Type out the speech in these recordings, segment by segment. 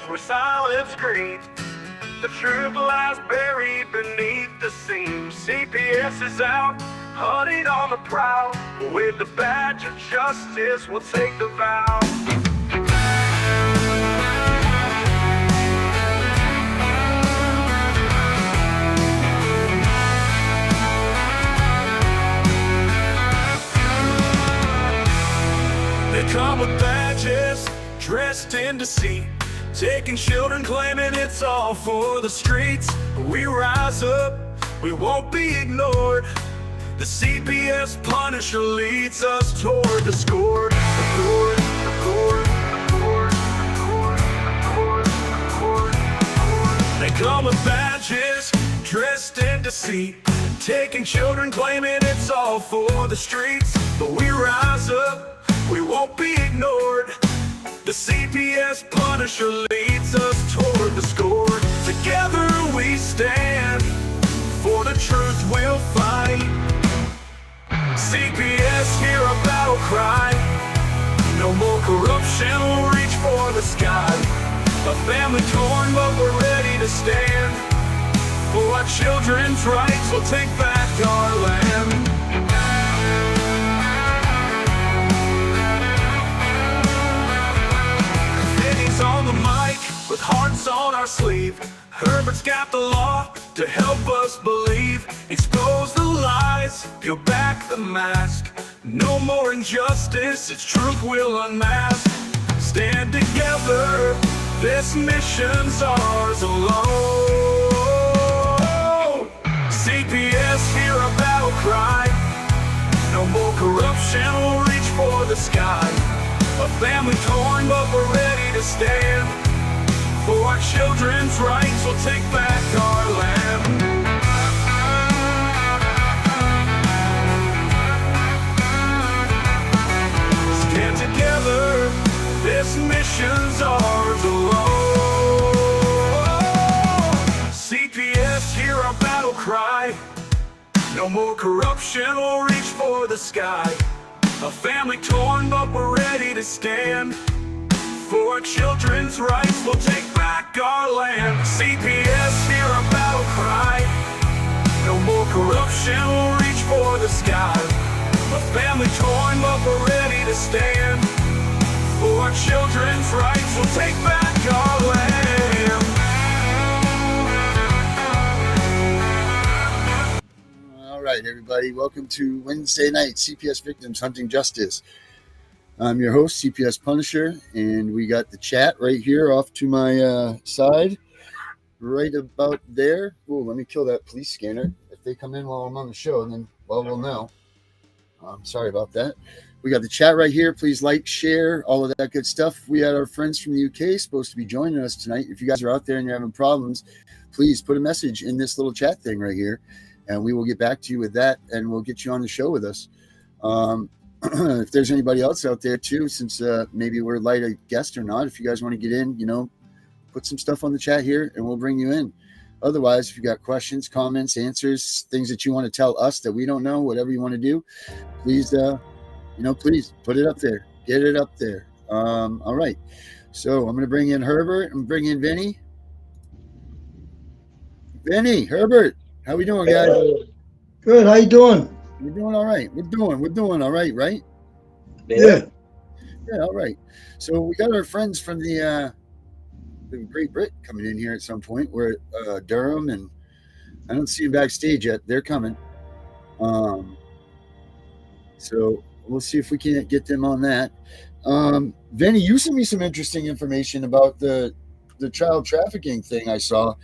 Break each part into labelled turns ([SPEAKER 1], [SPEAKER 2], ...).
[SPEAKER 1] where silence screams. The truth lies buried beneath the seams. CPS is out, hunting on the prowl. With the badge of justice, we'll take the vow. They come with badges, dressed in deceit, taking children, claiming it's all for the streets. We rise up, we won't be ignored. The CPS Punisher leads us toward the score. They come with badges, dressed in deceit, taking children, claiming it's all for the streets. But we rise up, we won't be ignored. The CPS Punisher leads us toward the score. Together we stand, for the truth we'll fight. CPS, hear a battle cry. No more corruption, we'll reach for the sky. A family torn, but we're ready to stand. For our children's rights, we'll take back our land. On the mic, with hearts on our sleeve. Herbert's got the law to help us believe. Expose the lies, peel back the mask. No more injustice, it's truth we'll unmask. Stand together, this mission's ours alone. CPS, hear a battle cry. No more corruption, we'll reach for the sky. A family torn, but we're ready to stand. For our children's rights, we'll take back our land. Stand together, this mission's ours alone. CPS, hear our battle cry. No more corruption, we'll reach for the sky. A family torn, but we're ready to stand. For our children's rights, we'll take back our land. CPS, hear our battle cry. No more corruption, we'll reach for the sky. A family torn, but we're ready to stand. For our children's rights, we'll take back our land.
[SPEAKER 2] All right, everybody, welcome to Wednesday night CPS Victims Hunting Justice. I'm your host, CPS Punisher, and we got the chat right here off to my side, right about there. Oh, let me kill that police scanner. If they come in while I'm on the show, then, well, we'll know. Sorry about that. We got the chat right here. Please like, share, all of that good stuff. We had our friends from the UK supposed to be joining us tonight. If you guys are out there and you're having problems, please put a message in this little chat thing right here, and we will get back to you with that, and we'll get you on the show with us. If there's anybody else out there too, since maybe we're light a guest or not, if you guys want to get in, put some stuff on the chat here and we'll bring you in. Otherwise, if you got questions, comments, answers, things that you want to tell us that we don't know, whatever you want to do, please, please put it up there. Get it up there. All right. So I'm going to bring in Herbert and bring in Vinny. Vinny, Herbert, how we doing, guys?
[SPEAKER 3] Good. How you doing?
[SPEAKER 2] We're doing all right. We're doing all right, right?
[SPEAKER 3] Yeah.
[SPEAKER 2] Yeah, all right. So we got our friends from the Great Britain coming in here at some point. We're at Durham, and I don't see them backstage yet. They're coming. So we'll see if we can get them on that. Vinny, you sent me some interesting information about the child trafficking thing I saw.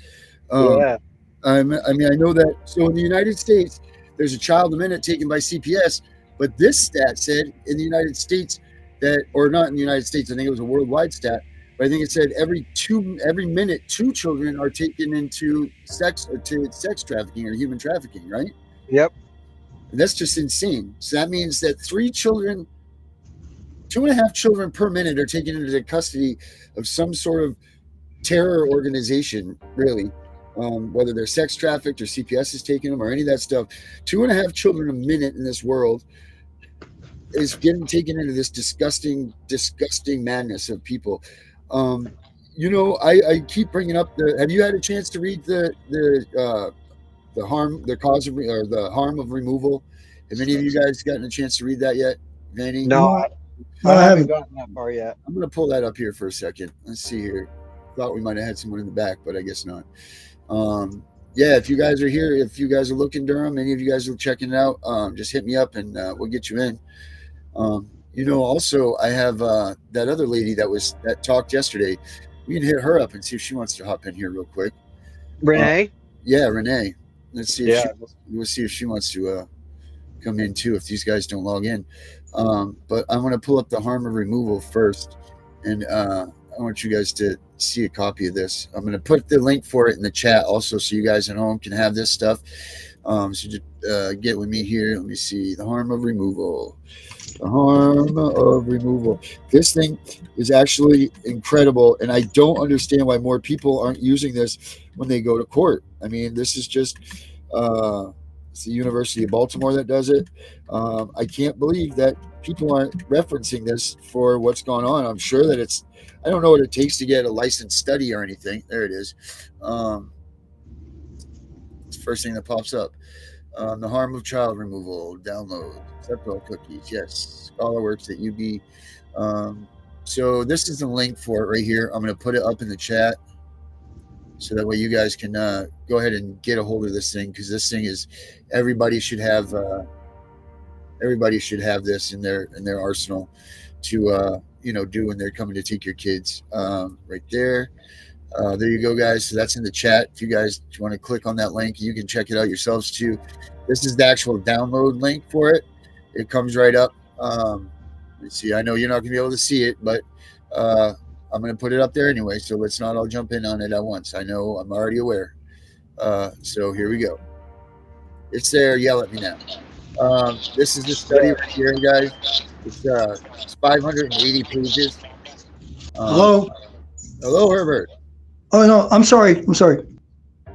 [SPEAKER 3] Yeah.
[SPEAKER 2] I mean, I know that. So in the United States, there's a child a minute taken by CPS, but this stat said in the United States that, or not in the United States, I think it was a worldwide stat, but I think it said every minute, 2 children are taken into sex trafficking or human trafficking, right?
[SPEAKER 3] Yep.
[SPEAKER 2] And that's just insane. So that means that 2.5 children per minute are taken into the custody of some sort of terror organization, really. Whether they're sex trafficked or CPS is taking them or any of that stuff. 2.5 children a minute in this world is getting taken into this disgusting madness of people. I keep bringing up have you had a chance to read the harm of removal? Have any of you guys gotten a chance to read that yet? Vanny?
[SPEAKER 3] No,
[SPEAKER 2] I'm
[SPEAKER 3] I,
[SPEAKER 2] going
[SPEAKER 3] I
[SPEAKER 2] to
[SPEAKER 3] haven't gotten that far yet.
[SPEAKER 2] pull that up here for a second. Let's see here. Thought we might have had someone in the back, but I guess not. Yeah, if you guys are here, if you guys are looking, Durham, any of you guys are checking it out, just hit me up and we'll get you in. Also, I have that other lady that talked yesterday. We can hit her up and see if she wants to hop in here real quick.
[SPEAKER 3] Renee?
[SPEAKER 2] Yeah, Renee. Let's see if
[SPEAKER 3] Yeah.
[SPEAKER 2] we'll see if she wants to come in too. If these guys don't log in, but I'm going to pull up the harm of removal first, and I want you guys to see a copy of this. I'm going to put the link for it in the chat also, so you guys at home can have this stuff. So just get with me here. Let me see the harm of removal. The harm of removal. This thing is actually incredible, and I don't understand why more people aren't using this when they go to court. I mean, this is just it's the University of Baltimore that does it. I can't believe that people aren't referencing this for what's going on. I'm sure that I don't know what it takes to get a licensed study or anything. There it is. It's the first thing that pops up. The harm of child removal, download, accept all cookies. Yes, ScholarWorks at UB. So this is the link for it right here. I'm going to put it up in the chat so that way you guys can go ahead and get a hold of this thing, because this thing is everybody should have this in their arsenal to do when they're coming to take your kids. Right there. There you go, guys. So that's in the chat. If you guys want to click on that link, you can check it out yourselves too. This is the actual download link for it. It comes right up. Let's see. I know you're not going to be able to see it, but I'm going to put it up there anyway. So let's not all jump in on it at once. I know I'm already aware. So here we go. It's there. Yell at me now. This is the study right here, guys. It's 580 pages.
[SPEAKER 3] Hello?
[SPEAKER 2] Hello, Herbert.
[SPEAKER 3] Oh, no, I'm sorry.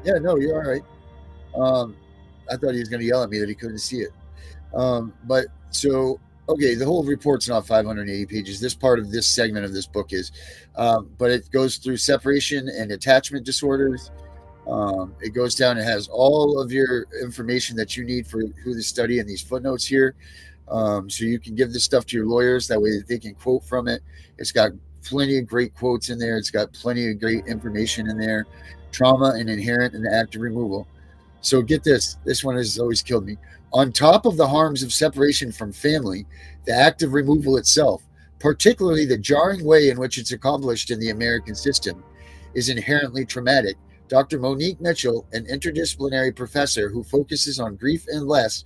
[SPEAKER 2] Yeah, no, you're all right. I thought he was going to yell at me that he couldn't see it. But so, okay, the whole report's not 580 pages. This part of this segment of this book is, but it goes through separation and attachment disorders. It goes down. It has all of your information that you need for who to study in these footnotes here. So you can give this stuff to your lawyers. That way they can quote from it. It's got plenty of great quotes in there. It's got plenty of great information in there. Trauma and inherent in the act of removal. So get this. This one has always killed me. On top of the harms of separation from family, the act of removal itself, particularly the jarring way in which it's accomplished in the American system, is inherently traumatic. Dr. Monique Mitchell, an interdisciplinary professor who focuses on grief and loss,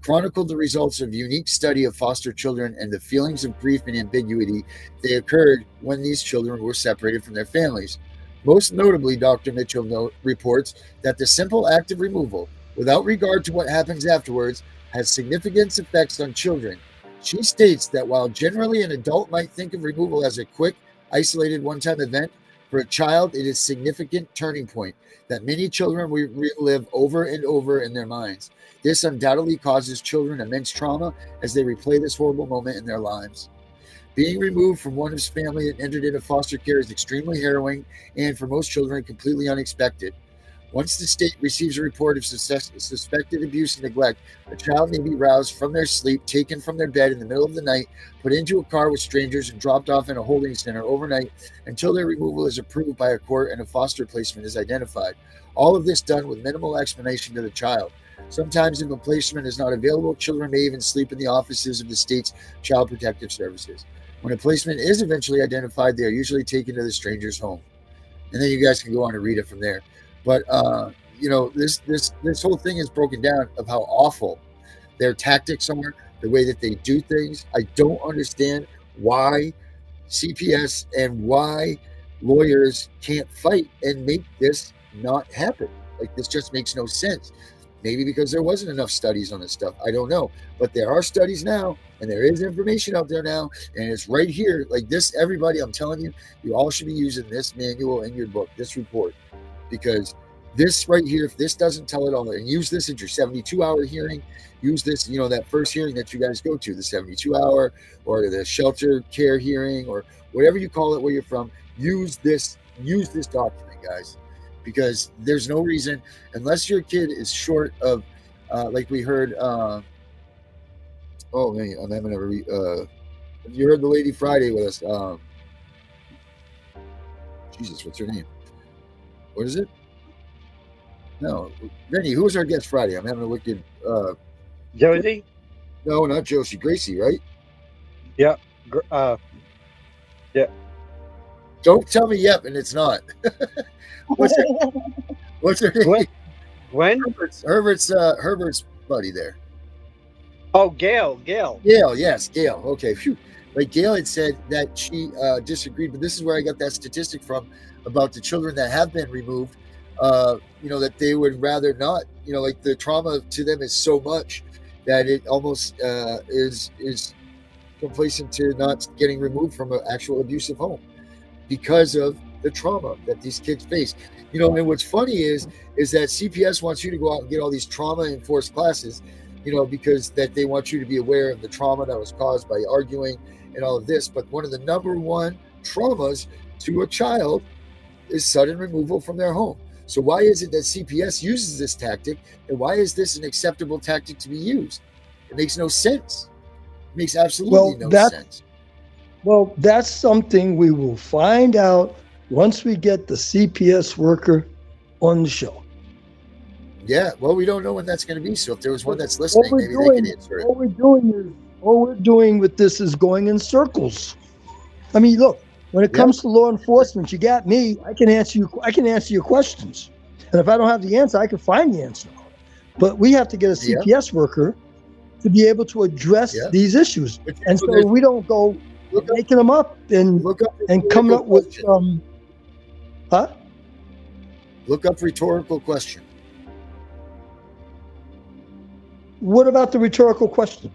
[SPEAKER 2] chronicled the results of a unique study of foster children and the feelings of grief and ambiguity they occurred when these children were separated from their families. Most notably, Dr. Mitchell reports that the simple act of removal, without regard to what happens afterwards, has significant effects on children. She states that while generally an adult might think of removal as a quick, isolated one-time event, for a child, it is a significant turning point that many children will relive over and over in their minds. This undoubtedly causes children immense trauma as they replay this horrible moment in their lives. Being removed from one's family and entered into foster care is extremely harrowing and, for most children, completely unexpected. Once the state receives a report of suspected abuse and neglect, a child may be roused from their sleep, taken from their bed in the middle of the night, put into a car with strangers, and dropped off in a holding center overnight until their removal is approved by a court and a foster placement is identified. All of this done with minimal explanation to the child. Sometimes, if a placement is not available, children may even sleep in the offices of the state's Child Protective Services. When a placement is eventually identified, they are usually taken to the stranger's home. And then you guys can go on and read it from there. But this whole thing is broken down of how awful their tactics are, the way that they do things. I don't understand why CPS and why lawyers can't fight and make this not happen. Like, this just makes no sense. Maybe because there wasn't enough studies on this stuff. I don't know. But there are studies now, and there is information out there now, and it's right here. Like this, everybody, I'm telling you, you all should be using this manual in your book, this report, because This right here, if this doesn't tell it all, and use this at your 72-hour hearing, use this, that first hearing that you guys go to, the 72-hour or the shelter care hearing or whatever you call it where you're from, use this document, guys, because there's no reason, unless your kid is short of, like we heard, oh man, I'm having you heard the lady Friday with us, Jesus, what's her name? What is it? No, Vinny, who was our guest Friday? I'm having a wicked.
[SPEAKER 3] Josie?
[SPEAKER 2] No, not Josie. Gracie, right?
[SPEAKER 3] Yeah. Yeah.
[SPEAKER 2] Don't tell me yep, and it's not. What's her name?
[SPEAKER 3] Gwen?
[SPEAKER 2] Herbert's buddy there.
[SPEAKER 3] Oh, Gail.
[SPEAKER 2] Gail, yes, Gail. Okay, phew. Like Gail had said that she disagreed, but this is where I got that statistic from about the children that have been removed. That they would rather not, like the trauma to them is so much that it almost is complacent to not getting removed from an actual abusive home because of the trauma that these kids face. And what's funny is that CPS wants you to go out and get all these trauma-enforced classes, because that they want you to be aware of the trauma that was caused by arguing and all of this. But one of the number one traumas to a child is sudden removal from their home. So why is it that CPS uses this tactic, and why is this an acceptable tactic to be used? It makes no sense. It makes absolutely no sense.
[SPEAKER 4] Well, that's something we will find out once we get the CPS worker on the show.
[SPEAKER 2] Yeah, well, we don't know when that's going to be. So if there was one that's listening, maybe they can answer it.
[SPEAKER 4] All we're doing with this is going in circles. I mean, look. When it comes to law enforcement, you got me. I can answer your questions, and if I don't have the answer, I can find the answer. But we have to get a CPS worker to be able to address these issues, and so we don't go making them up and coming up with
[SPEAKER 2] Look up rhetorical question.
[SPEAKER 4] What about the rhetorical question?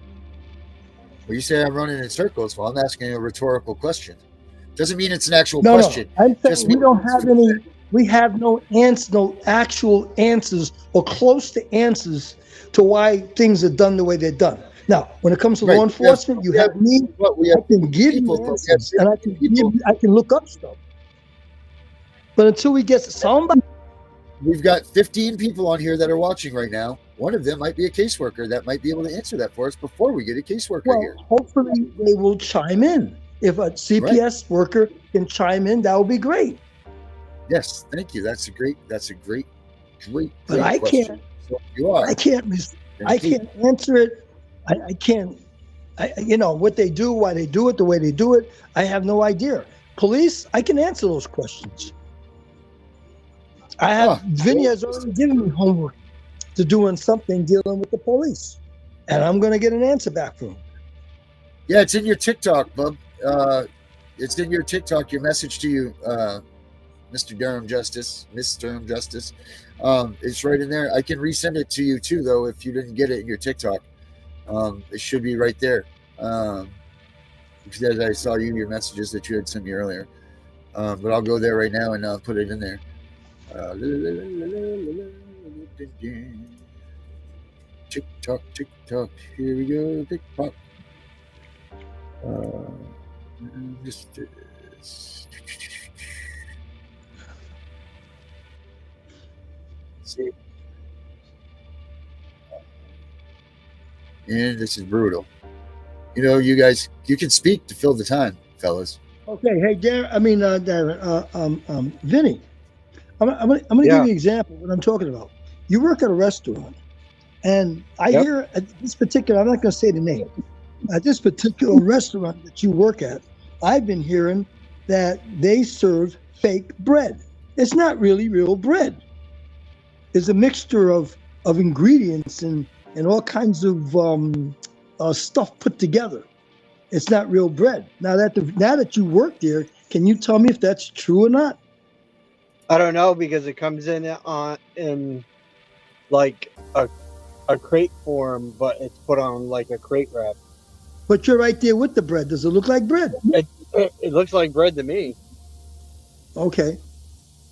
[SPEAKER 2] Well, you say I'm running in circles. Well, I'm asking a rhetorical question. Doesn't mean it's an actual question.
[SPEAKER 4] No, I'm saying we don't have any. We have no actual answers or close to answers to why things are done the way they're done. Now, when it comes to law enforcement, you have me. I can give you answers, and I can look up stuff. But until we get somebody,
[SPEAKER 2] we've got 15 people on here that are watching right now. One of them might be a caseworker that might be able to answer that for us before we get a caseworker here.
[SPEAKER 4] Hopefully, they will chime in. If a CPS worker can chime in, that would be great.
[SPEAKER 2] Yes, thank you. That's a great
[SPEAKER 4] But I
[SPEAKER 2] question.
[SPEAKER 4] can't. So you are. I can't answer it. I can't. What they do, why they do it, the way they do it. I have no idea. Police, I can answer those questions. Vinny has already given me homework to doing something dealing with the police, and I'm going to get an answer back from him.
[SPEAKER 2] Yeah, it's in your TikTok, bub. It's in your TikTok, your message to you, Mr. Durham Justice, Miss Durham Justice. It's right in there. I can resend it to you too, though, if you didn't get it in your TikTok. It should be right there. Because I saw your messages that you had sent me earlier. But I'll go there right now and I'll put it in there. TikTok, here we go. TikTok. See, and this is brutal. You guys, you can speak to fill the time, fellas.
[SPEAKER 4] Okay, hey, Darren, Vinny, I'm going to give you an example of what I'm talking about. You work at a restaurant, and I hear at this particular, I'm not going to say the name, at this particular restaurant that you work at, I've been hearing that they serve fake bread. It's not really real bread. It's a mixture of ingredients and all kinds of stuff put together. It's not real bread. Now that you work there, can you tell me if that's true or not?
[SPEAKER 3] I don't know, because it comes in like a crate form, but it's put on like a crate wrap.
[SPEAKER 4] But you're right there with the bread. Does it look like bread?
[SPEAKER 3] It looks like bread to me.
[SPEAKER 4] Okay.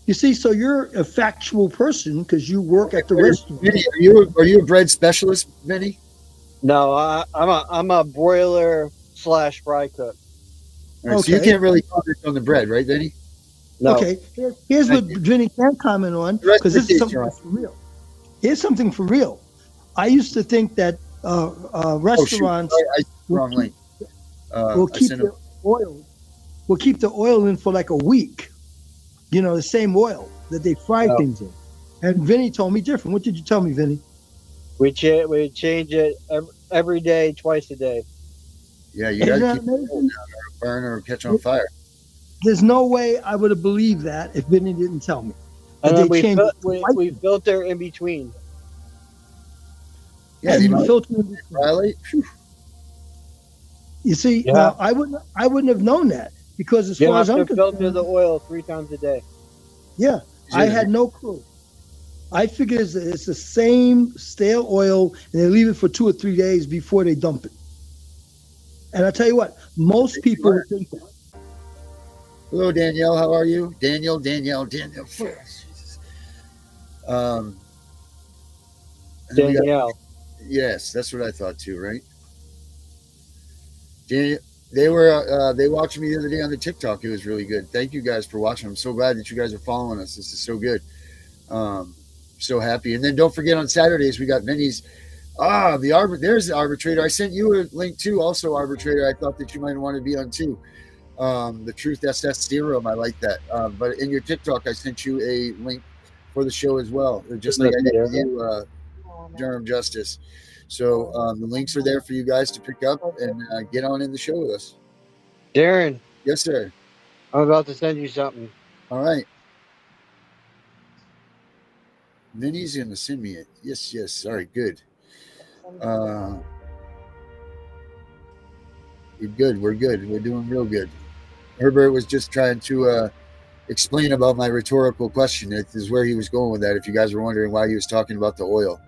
[SPEAKER 4] You see, so you're a factual person because you work at the restaurant.
[SPEAKER 2] Vinny, are you a bread specialist, Vinny?
[SPEAKER 3] No, I'm a broiler / fry cook.
[SPEAKER 2] All right, so you
[SPEAKER 4] Okay.
[SPEAKER 2] can't really comment on the bread, right, Vinny?
[SPEAKER 3] No.
[SPEAKER 4] Okay. Here's what
[SPEAKER 2] Thank you.
[SPEAKER 4] Vinny can comment on,
[SPEAKER 2] The rest
[SPEAKER 4] because
[SPEAKER 2] of
[SPEAKER 4] this
[SPEAKER 2] the
[SPEAKER 4] is
[SPEAKER 2] case,
[SPEAKER 4] something
[SPEAKER 2] John.
[SPEAKER 4] that's for real. Here's something for real. I used to think that
[SPEAKER 2] Oh, shoot.
[SPEAKER 4] restaurants
[SPEAKER 2] I wrong link.
[SPEAKER 4] will
[SPEAKER 2] I
[SPEAKER 4] keep
[SPEAKER 2] sent
[SPEAKER 4] the
[SPEAKER 2] him.
[SPEAKER 4] oil. Will keep the oil in for like a week. You know, the same oil that they fry
[SPEAKER 2] Oh.
[SPEAKER 4] things in. And Vinny told me different. What did you tell me, Vinny?
[SPEAKER 3] We change it every day, twice a day.
[SPEAKER 2] Yeah, you
[SPEAKER 4] Isn't
[SPEAKER 2] got to
[SPEAKER 4] that
[SPEAKER 2] keep it cold
[SPEAKER 4] amazing?
[SPEAKER 2] down or burn or catch on fire.
[SPEAKER 4] There's no way I would have believed that if Vinny didn't tell me.
[SPEAKER 3] And
[SPEAKER 4] That
[SPEAKER 3] then
[SPEAKER 4] they changed it to white.
[SPEAKER 3] we filter in between.
[SPEAKER 2] Yeah,
[SPEAKER 4] And
[SPEAKER 2] they
[SPEAKER 4] you
[SPEAKER 2] might
[SPEAKER 4] filter in between.
[SPEAKER 2] violate. Phew.
[SPEAKER 4] You see,
[SPEAKER 3] Yeah.
[SPEAKER 4] now I wouldn't have known that, because as
[SPEAKER 3] You
[SPEAKER 4] far
[SPEAKER 3] have
[SPEAKER 4] as I'm
[SPEAKER 3] to filter
[SPEAKER 4] concerned,
[SPEAKER 3] the oil 3 times a day.
[SPEAKER 4] yeah, I had no clue. I figured it's the same stale oil, and they leave it for 2 or 3 days before they dump it. And I tell you what, most people would think that.
[SPEAKER 2] Hello, Danielle. How are you? Danielle. Jesus. And then we got-
[SPEAKER 3] Danielle.
[SPEAKER 2] yes, that's what I thought too, right? They watched me the other day on the TikTok. It was really good. Thank you guys for watching. I'm so glad that you guys are following us. This is so good. So happy. And then don't forget, on Saturdays we got Vinny's. There's the arbitrator. I sent you a link too, also arbitrator. I thought that you might want to be on too. The Truth SS Serum. I like that. But in your TikTok, I sent you a link for the show as well, just like I did with you, Durham Justice. So the links are there for you guys to pick up and get on in the show with us.
[SPEAKER 3] Darren,
[SPEAKER 2] Yes, sir.
[SPEAKER 3] I'm about to send you something.
[SPEAKER 2] All right. Vinny's going to send me it. Yes. All right, good. We're good. We're doing real good. Herbert was just trying to explain about my rhetorical question. It is where he was going with that, if you guys were wondering why he was talking about the oil.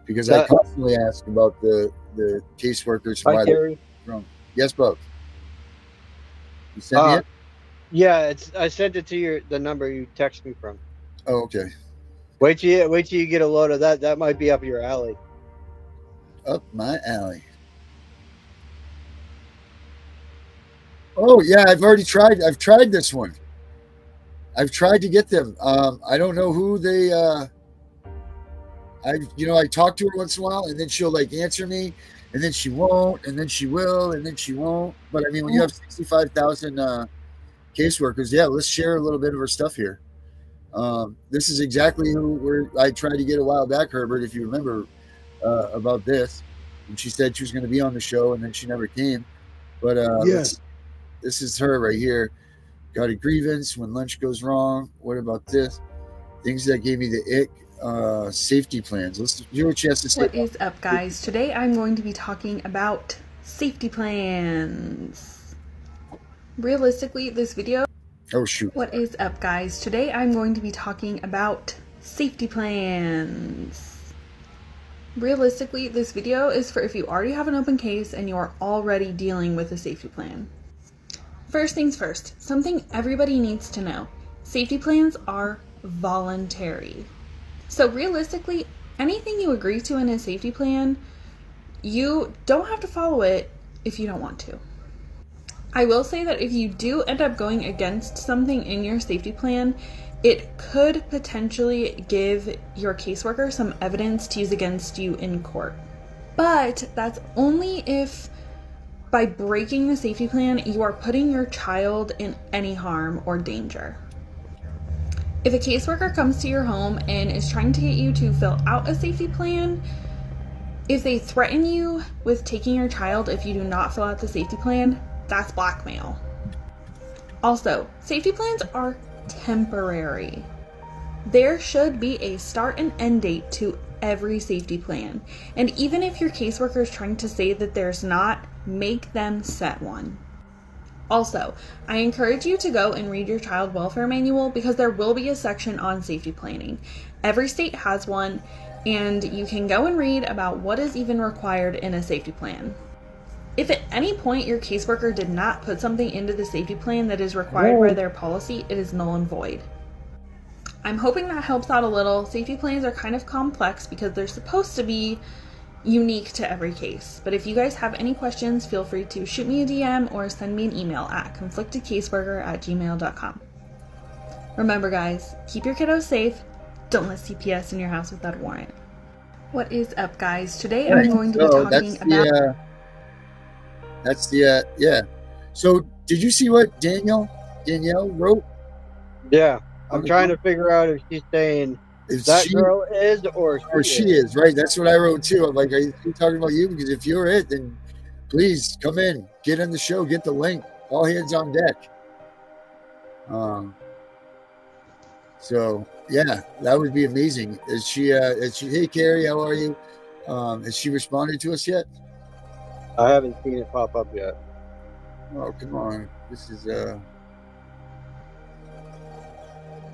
[SPEAKER 2] Because I constantly ask about the caseworkers.
[SPEAKER 3] Hi, Terry.
[SPEAKER 2] Yes, Bob. You sent me it?
[SPEAKER 3] Yeah, I sent it to the number you text me from.
[SPEAKER 2] Oh, okay.
[SPEAKER 3] Wait till you get a load of that. That might be up your alley.
[SPEAKER 2] Up my alley. Oh yeah, I've tried this one. I've tried to get them. I don't know who they. I talk to her once in a while, and then she'll like answer me, and then she won't, and then she will, and then she won't. But I mean, when you have 65,000 caseworkers, yeah, let's share a little bit of her stuff here. This is exactly who I tried to get a while back, Herbert, if you remember, about this. And she said she was going to be on the show, and then she never came. But
[SPEAKER 4] Yes.
[SPEAKER 2] this is her right here. Got a grievance when lunch goes wrong. What about this? Things that gave me the ick. Safety plans. Let's hear what she has to say.
[SPEAKER 5] What is up, guys? Today I'm going to be talking about safety plans. Realistically, this video...
[SPEAKER 2] Oh, shoot.
[SPEAKER 5] What is up, guys? Today I'm going to be talking about safety plans. Realistically, this video is for if you already have an open case and you are already dealing with a safety plan. First things first, something everybody needs to know. Safety plans are voluntary. So realistically, anything you agree to in a safety plan, you don't have to follow it if you don't want to. I will say that if you do end up going against something in your safety plan, it could potentially give your caseworker some evidence to use against you in court. But that's only if by breaking the safety plan, you are putting your child in any harm or danger. If a caseworker comes to your home and is trying to get you to fill out a safety plan, if they threaten you with taking your child if you do not fill out the safety plan, that's blackmail. Also, safety plans are temporary. There should be a start and end date to every safety plan. And even if your caseworker is trying to say that there's not, make them set one. Also, I encourage you to go and read your child welfare manual because there will be a section on safety planning. Every state has one, and you can go and read about what is even required in a safety plan. If at any point your caseworker did not put something into the safety plan that is required by their policy, it is null and void. I'm hoping that helps out a little. Safety plans are kind of complex because they're supposed to be unique to every case. But if you guys have any questions, feel free to shoot me a DM or send me an email at conflictedcaseworker@gmail.com. Remember guys, keep your kiddos safe. Don't let CPS in your house without a warrant. What is up guys? Today I'm going to be talking about...
[SPEAKER 2] Yeah. So did you see what Danielle wrote?
[SPEAKER 3] Yeah. I'm trying to figure out if she's saying girl is or
[SPEAKER 2] she is, right? That's what I wrote too. I'm like, are you talking about you? Because if you're it, then please come in, get on the show, get the link. All hands on deck. So yeah, that would be amazing. Is she? Hey Carrie, how are you? Has she responded to us yet?
[SPEAKER 3] I haven't seen it pop up yet.
[SPEAKER 2] Oh come on, this is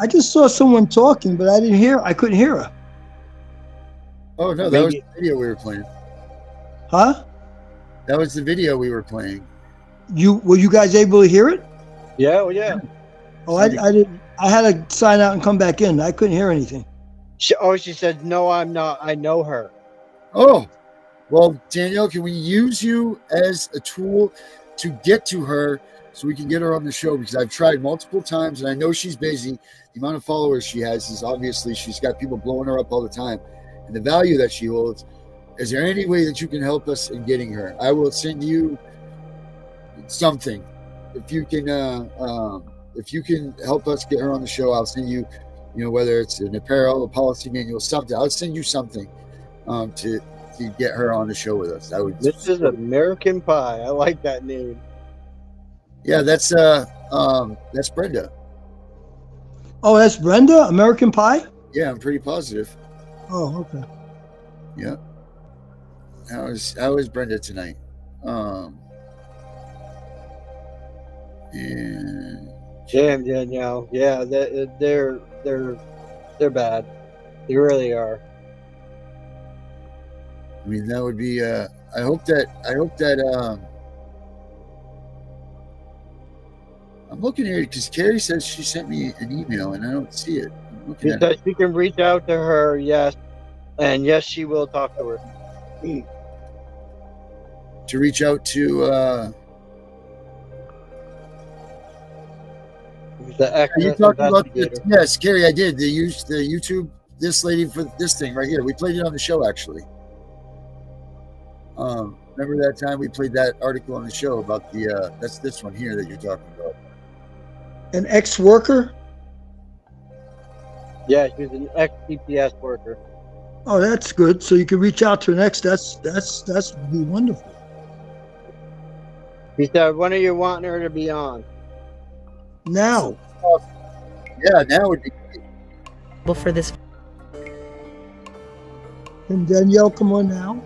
[SPEAKER 4] I just saw someone talking, but I couldn't hear her.
[SPEAKER 2] Oh no, that was the video we were playing.
[SPEAKER 4] Huh?
[SPEAKER 2] That was the video we were playing.
[SPEAKER 4] Were you guys able to hear it?
[SPEAKER 3] Yeah, well, yeah.
[SPEAKER 4] Oh, I didn't. I had to sign out and come back in. I couldn't hear anything.
[SPEAKER 3] She said, no, I'm not. I know her.
[SPEAKER 2] Oh, well, Danielle, can we use you as a tool to get to her so we can get her on the show? Because I've tried multiple times and I know she's busy. The amount of followers she has is obviously she's got people blowing her up all the time. And the value that she holds. Is there any way that you can help us in getting her? I will send you something. If you can help us get her on the show, I'll send you, whether it's an apparel, a policy manual, something. I'll send you something to get her on the show with us.
[SPEAKER 3] This is American Pie. I like that name.
[SPEAKER 2] Yeah, that's Brenda.
[SPEAKER 4] Oh, that's Brenda? American Pie?
[SPEAKER 2] Yeah, I'm pretty positive.
[SPEAKER 4] Oh, okay.
[SPEAKER 2] Yeah. How is Brenda tonight? And
[SPEAKER 3] damn, Danielle. Yeah, they're bad. They really are.
[SPEAKER 2] I mean, that would be. I hope that. I'm looking here because Carrie says she sent me an email and I don't see it.
[SPEAKER 3] She says she can reach out to her. Yes, and yes, she will talk to her.
[SPEAKER 2] To reach out to.
[SPEAKER 3] Are
[SPEAKER 2] you talking about yes, Carrie, I did. They used the YouTube this lady for this thing right here. We played it on the show actually. Remember that time we played that article on the show about the that's this one here that you're talking about.
[SPEAKER 4] An ex-worker?
[SPEAKER 3] Yeah, she was an ex-CPS worker.
[SPEAKER 4] Oh, that's good. So you can reach out to an ex. That's would be wonderful.
[SPEAKER 3] He said, when are you wanting her to be on?
[SPEAKER 4] Now.
[SPEAKER 2] Yeah, now would be
[SPEAKER 6] great. For this.
[SPEAKER 4] And Danielle, come on now.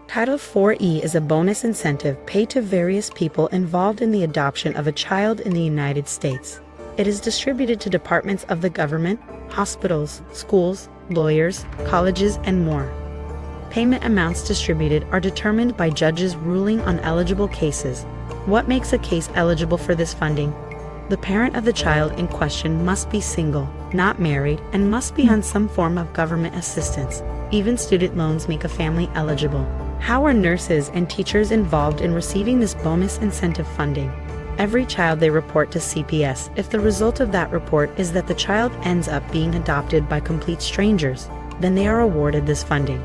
[SPEAKER 6] Title 4E is a bonus incentive paid to various people involved in the adoption of a child in the United States. It is distributed to departments of the government, hospitals, schools, lawyers, colleges, and more. Payment amounts distributed are determined by judges ruling on eligible cases. What makes a case eligible for this funding? The parent of the child in question must be single, not married, and must be on some form of government assistance. Even student loans make a family eligible. How are nurses and teachers involved in receiving this bonus incentive funding? Every child they report to CPS. If the result of that report is that the child ends up being adopted by complete strangers, then they are awarded this funding.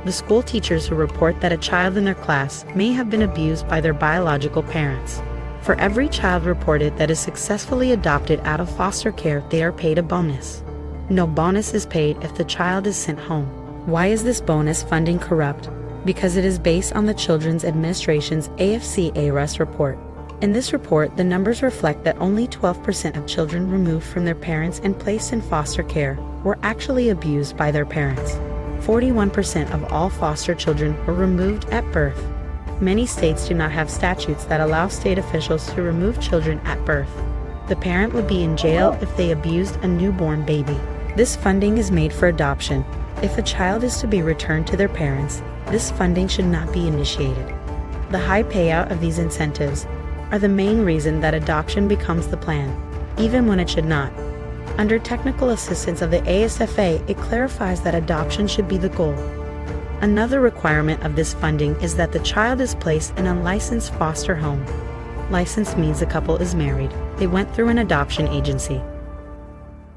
[SPEAKER 6] The school teachers who report that a child in their class may have been abused by their biological parents. For every child reported that is successfully adopted out of foster care, they are paid a bonus. No bonus is paid if the child is sent home. Why is this bonus funding corrupt? Because it is based on the Children's Administration's AFC-ARUS report. In this report, the numbers reflect that only 12% of children removed from their parents and placed in foster care were actually abused by their parents. 41% of all foster children were removed at birth. Many states do not have statutes that allow state officials to remove children at birth. The parent would be in jail if they abused a newborn baby. This funding is made for adoption. If a child is to be returned to their parents, this funding should not be initiated. The high payout of these incentives are the main reason that adoption becomes the plan, even when it should not. Under technical assistance of the ASFA, it clarifies that adoption should be the goal. Another requirement of this funding is that the child is placed in a licensed foster home. Licensed means the couple is married. They went through an adoption agency.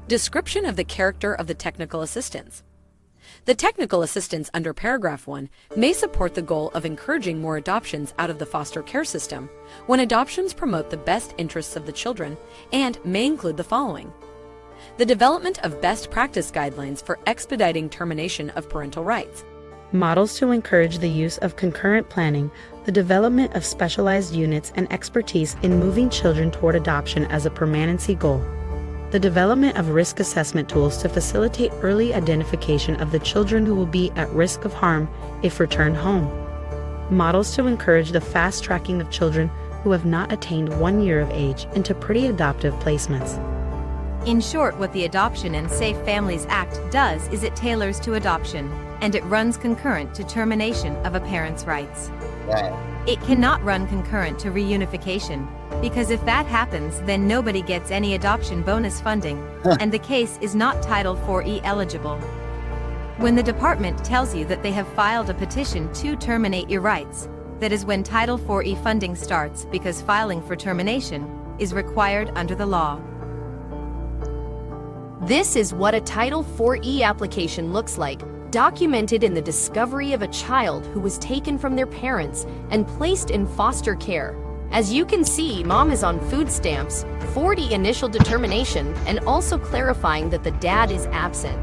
[SPEAKER 7] Description of the character of the technical assistance. The technical assistance under paragraph 1 may support the goal of encouraging more adoptions out of the foster care system when adoptions promote the best interests of the children and may include the following: the development of best practice guidelines for expediting termination of parental rights,
[SPEAKER 6] Models to encourage the use of concurrent planning, the development of specialized units and expertise in moving children toward adoption as a permanency goal, the development of risk assessment tools to facilitate early identification of the children who will be at risk of harm if returned home, models to encourage the fast tracking of children who have not attained 1 year of age into pre-adoptive placements.
[SPEAKER 8] In short, what the Adoption and Safe Families Act does is it tailors to adoption, and it runs concurrent to termination of a parent's rights.
[SPEAKER 2] Wow.
[SPEAKER 8] It cannot run concurrent to reunification, because if that happens, then nobody gets any adoption bonus funding, and the case is not Title IV-E eligible. When the department tells you that they have filed a petition to terminate your rights, that is when Title IV-E funding starts, because filing for termination is required under the law.
[SPEAKER 9] This is what a Title IV-E application looks like, documented in the discovery of a child who was taken from their parents and placed in foster care. As you can see, mom is on food stamps, 40 initial determination, and also clarifying that the dad is absent.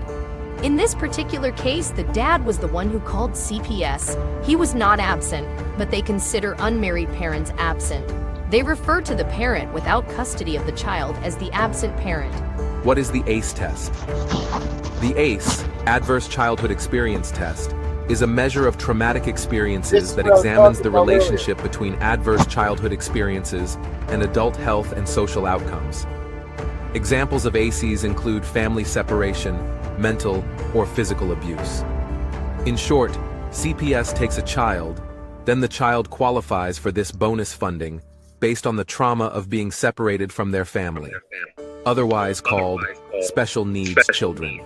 [SPEAKER 9] In this particular case, the dad was the one who called CPS. He was not absent, but they consider unmarried parents absent. They refer to the parent without custody of the child as the absent parent.
[SPEAKER 10] What is the ACE test? The ACE, Adverse Childhood Experience Test, is a measure of traumatic experiences that examines the relationship between adverse childhood experiences and adult health and social outcomes. Examples of ACEs include family separation, mental or physical abuse. In short, CPS takes a child, then the child qualifies for this bonus funding based on the trauma of being separated from their family, otherwise called special needs children.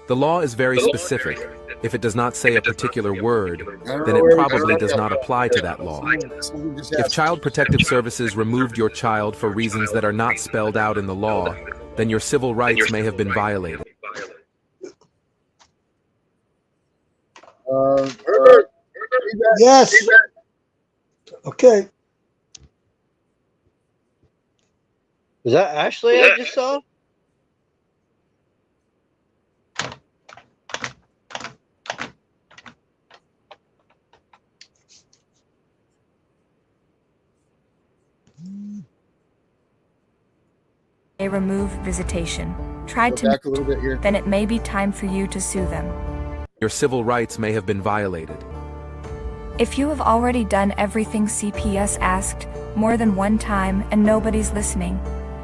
[SPEAKER 10] The law is very specific. If it does not say a particular word, then it probably does not apply to that law. If Child Protective Services removed your child for reasons that are not spelled out in the law, then your civil rights may have been violated.
[SPEAKER 4] Yes. Okay.
[SPEAKER 3] Was that Ashley I just saw?
[SPEAKER 11] They remove visitation. Try
[SPEAKER 2] Go back a little bit here.
[SPEAKER 11] Then it may be time for you to sue them.
[SPEAKER 10] Your civil rights may have been violated.
[SPEAKER 11] If you have already done everything CPS asked more than one time and nobody's listening,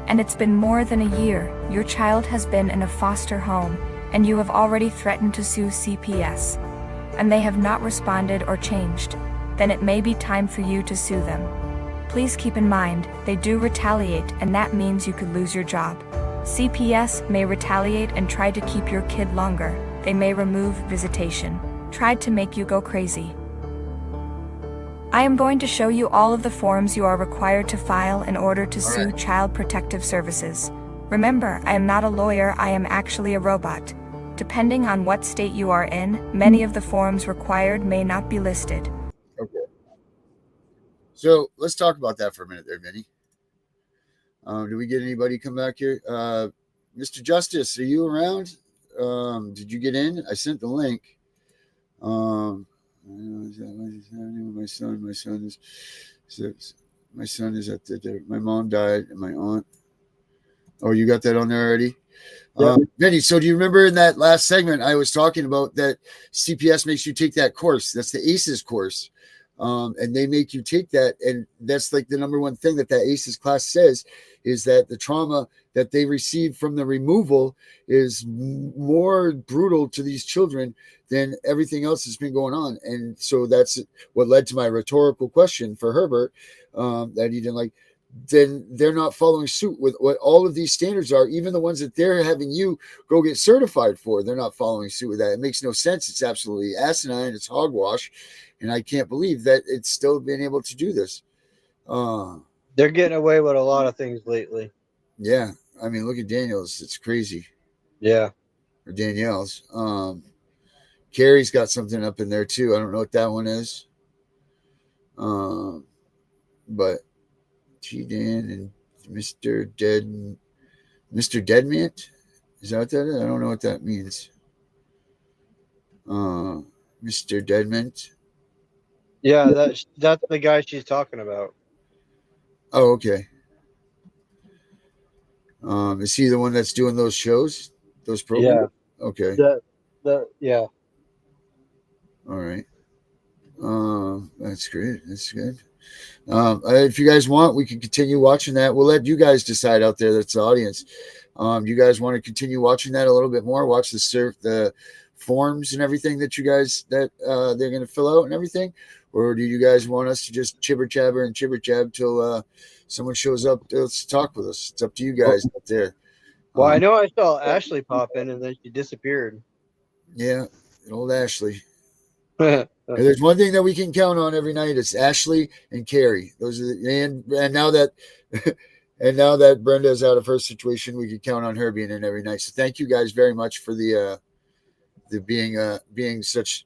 [SPEAKER 11] and it's been more than a year, your child has been in a foster home, and you have already threatened to sue CPS, and they have not responded or changed, then it may be time for you to sue them. Please keep in mind, they do retaliate, and that means you could lose your job. CPS may retaliate and try to keep your kid longer. They may remove visitation, try to make you go crazy. I am going to show you all of the forms you are required to file in order to sue Child Protective Services. Remember, I am not a lawyer, I am actually a robot. Depending on what state you are in, many of the forms required may not be listed.
[SPEAKER 2] Okay. So let's talk about that for a minute there, Vinny. Do we get anybody come back here? Mr. Justice, are you around? Did you get in? I sent the link. My son is at my mom died and my aunt. Oh, you got that on there already? Yeah. Vinny, so do you remember in that last segment I was talking about that CPS makes you take that course? That's the ACEs course. And they make you take that. And that's like the number one thing that ACEs class says, is that the trauma that they receive from the removal is more brutal to these children than everything else that's been going on. And so that's what led to my rhetorical question for Herbert, that he didn't like. Then they're not following suit with what all of these standards are, even the ones that they're having you go get certified for. They're not following suit with that. It makes no sense. It's absolutely asinine. It's hogwash. And I can't believe that it's still been able to do this.
[SPEAKER 3] They're getting away with a lot of things lately.
[SPEAKER 2] Yeah. I mean, look at Daniel's. It's crazy.
[SPEAKER 3] Yeah.
[SPEAKER 2] Or Danielle's. Carrie's got something up in there too. I don't know what that one is. But T-Dan and Mr. Deadmant? Is that what that is? I don't know what that means. Mr. Deadmant.
[SPEAKER 3] Yeah, that's the guy she's talking about.
[SPEAKER 2] Oh, okay. Is he the one that's doing those shows? Those programs? Yeah. Okay.
[SPEAKER 3] Yeah.
[SPEAKER 2] All right. That's great. That's good. If you guys want, we can continue watching that. We'll let you guys decide out there. That's the audience. You guys want to continue watching that a little bit more? Watch the forms and everything that you guys that they're going to fill out and everything, or do you guys want us to just chibber jab till someone shows up to talk with us? It's up to you guys out there.
[SPEAKER 3] Well, I know I saw Ashley pop in and then she disappeared.
[SPEAKER 2] Yeah, old Ashley. There's one thing that we can count on every night. It's Ashley and Carrie. Those are and now that and now that Brenda's out of her situation, we can count on her being in every night. So thank you guys very much for the being such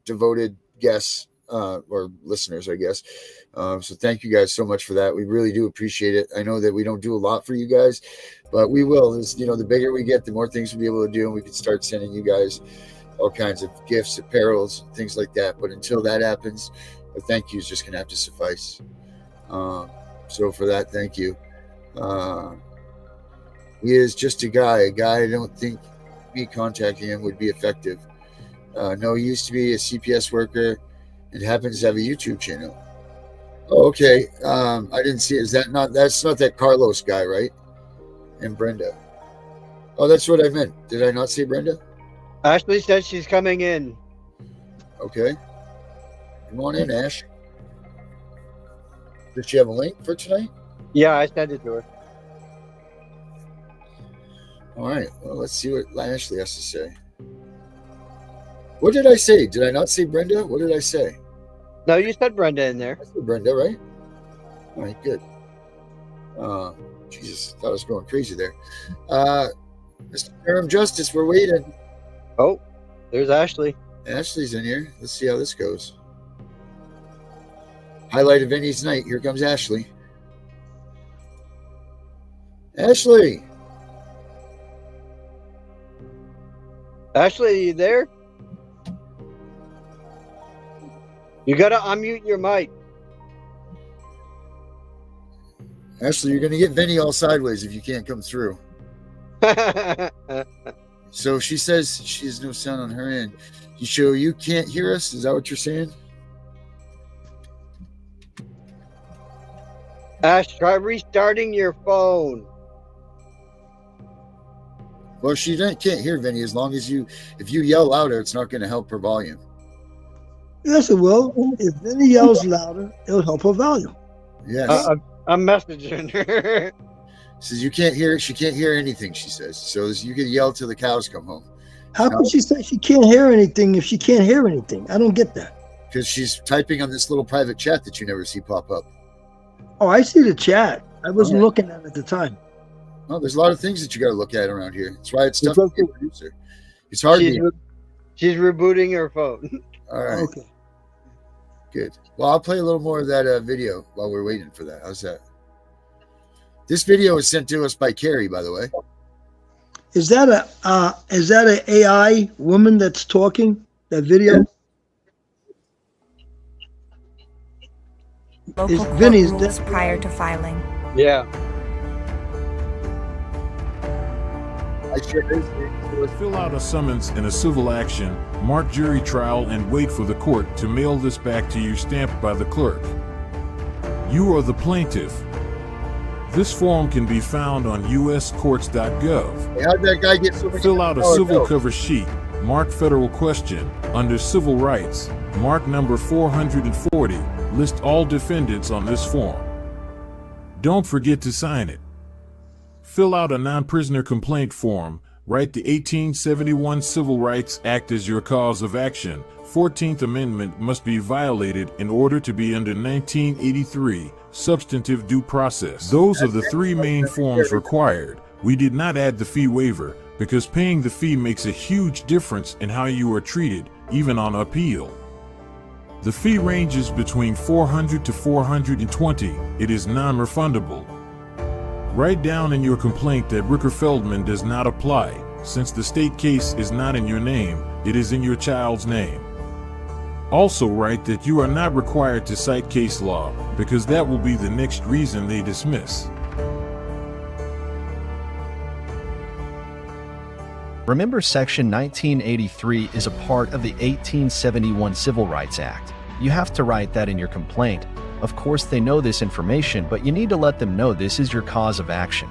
[SPEAKER 2] devoted guests or listeners, I guess. So thank you guys so much for that. We really do appreciate it. I know that we don't do a lot for you guys, but we will. The bigger we get, the more things we'll be able to do, and we can start sending you guys all kinds of gifts, apparels, things like that. But until that happens, a thank you is just going to have to suffice. So for that, thank you. He is just a guy. I don't think me contacting him would be effective. No, he used to be a CPS worker and happens to have a YouTube channel. Oh, okay. I didn't see it. That's not that Carlos guy, right? And Brenda. Oh, that's what I meant. Did I not say Brenda?
[SPEAKER 3] Ashley said she's coming in.
[SPEAKER 2] Okay. Come on in, Ash. Does she have a link for tonight?
[SPEAKER 3] Yeah, I sent it to her.
[SPEAKER 2] All right. Well, let's see what Ashley has to say. What did I say? Did I not say Brenda? What did I say?
[SPEAKER 3] No, you said Brenda in there.
[SPEAKER 2] I said Brenda, right? All right, good. Jesus, I thought I was going crazy there. Mr. Durham Justice, we're waiting.
[SPEAKER 3] Oh, there's Ashley.
[SPEAKER 2] Ashley's in here. Let's see how this goes. Highlight of Vinny's night. Here comes Ashley. Ashley.
[SPEAKER 3] Ashley, are you there? You gotta unmute your mic.
[SPEAKER 2] Ashley, you're gonna get Vinny all sideways if you can't come through. So she says she has no sound on her end. You can't hear us? Is that what you're saying?
[SPEAKER 3] Ash, try restarting your phone.
[SPEAKER 2] Well, she can't hear Vinny as long as if you yell louder, it's not going to help her volume.
[SPEAKER 4] Yes, it will. If Vinny yells louder, it'll help her volume.
[SPEAKER 2] Yes.
[SPEAKER 3] I'm messaging her.
[SPEAKER 2] Says you can't hear. She can't hear anything, she says. So you can yell till the cows come home.
[SPEAKER 4] How can she say she can't hear anything if she can't hear anything? I don't get that.
[SPEAKER 2] Because she's typing on this little private chat that you never see pop up.
[SPEAKER 4] Oh, I see the chat. I wasn't looking at it at the time.
[SPEAKER 2] Well, there's a lot of things that you got to look at around here. That's why it's tough to be a producer. It's hard.
[SPEAKER 3] She's rebooting her phone.
[SPEAKER 2] All right.
[SPEAKER 4] Okay.
[SPEAKER 2] Good. Well, I'll play a little more of that video while we're waiting for that. How's that? This video was sent to us by Carrie, by the way.
[SPEAKER 4] Is that a AI woman that's talking? That video?
[SPEAKER 11] Local court rules prior to filing.
[SPEAKER 3] Yeah.
[SPEAKER 12] Fill out a summons in a civil action, mark jury trial, and wait for the court to mail this back to you stamped by the clerk. You are the plaintiff. This form can be found on uscourts.gov.
[SPEAKER 2] How'd that guy get so much?
[SPEAKER 12] Fill out a civil cover sheet, mark federal question, under civil rights, mark number 440, list all defendants on this form. Don't forget to sign it. Fill out a non-prisoner complaint form, write the 1871 Civil Rights Act as your cause of action. 14th Amendment must be violated in order to be under 1983 substantive due process. Those are the three main forms required. We did not add the fee waiver because paying the fee makes a huge difference in how you are treated, even on appeal. The fee ranges between $400 to $420. It is non-refundable. Write down in your complaint that Rooker-Feldman does not apply. Since the state case is not in your name, it is in your child's name. Also write that you are not required to cite case law, because that will be the next reason they dismiss.
[SPEAKER 13] Remember, Section 1983 is a part of the 1871 Civil Rights Act. You have to write that in your complaint. Of course, they know this information, but you need to let them know this is your cause of action.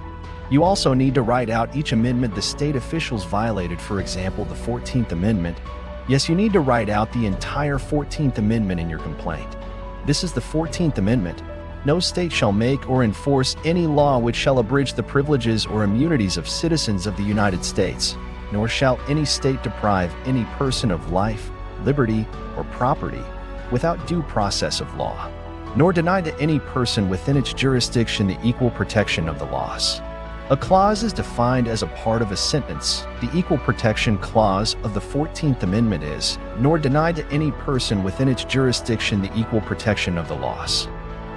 [SPEAKER 13] You also need to write out each amendment the state officials violated, for example, the 14th Amendment. Yes, you need to write out the entire 14th Amendment in your complaint. This is the 14th Amendment. No state shall make or enforce any law which shall abridge the privileges or immunities of citizens of the United States, nor shall any state deprive any person of life, liberty, or property without due process of law, nor deny to any person within its jurisdiction the equal protection of the laws. A clause is defined as a part of a sentence. The Equal Protection Clause of the 14th Amendment is, nor deny to any person within its jurisdiction the equal protection of the laws.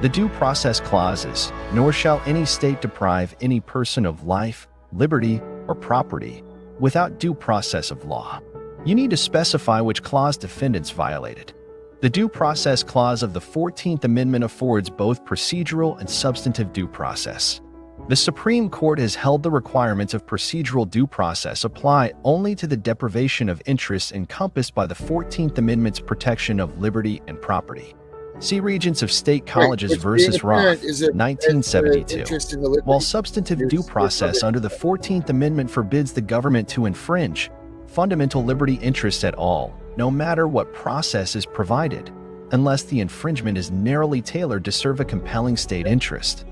[SPEAKER 13] The Due Process Clause is, nor shall any state deprive any person of life, liberty, or property without due process of law. You need to specify which clause defendants violated. The Due Process Clause of the 14th Amendment affords both procedural and substantive due process. The Supreme Court has held the requirements of procedural due process apply only to the deprivation of interests encompassed by the 14th Amendment's protection of liberty and property. See Regents of State Colleges versus Roth, 1972. While substantive due process under the 14th Amendment forbids the government to infringe fundamental liberty interests at all, no matter what process is provided, unless the infringement is narrowly tailored to serve a compelling state interest.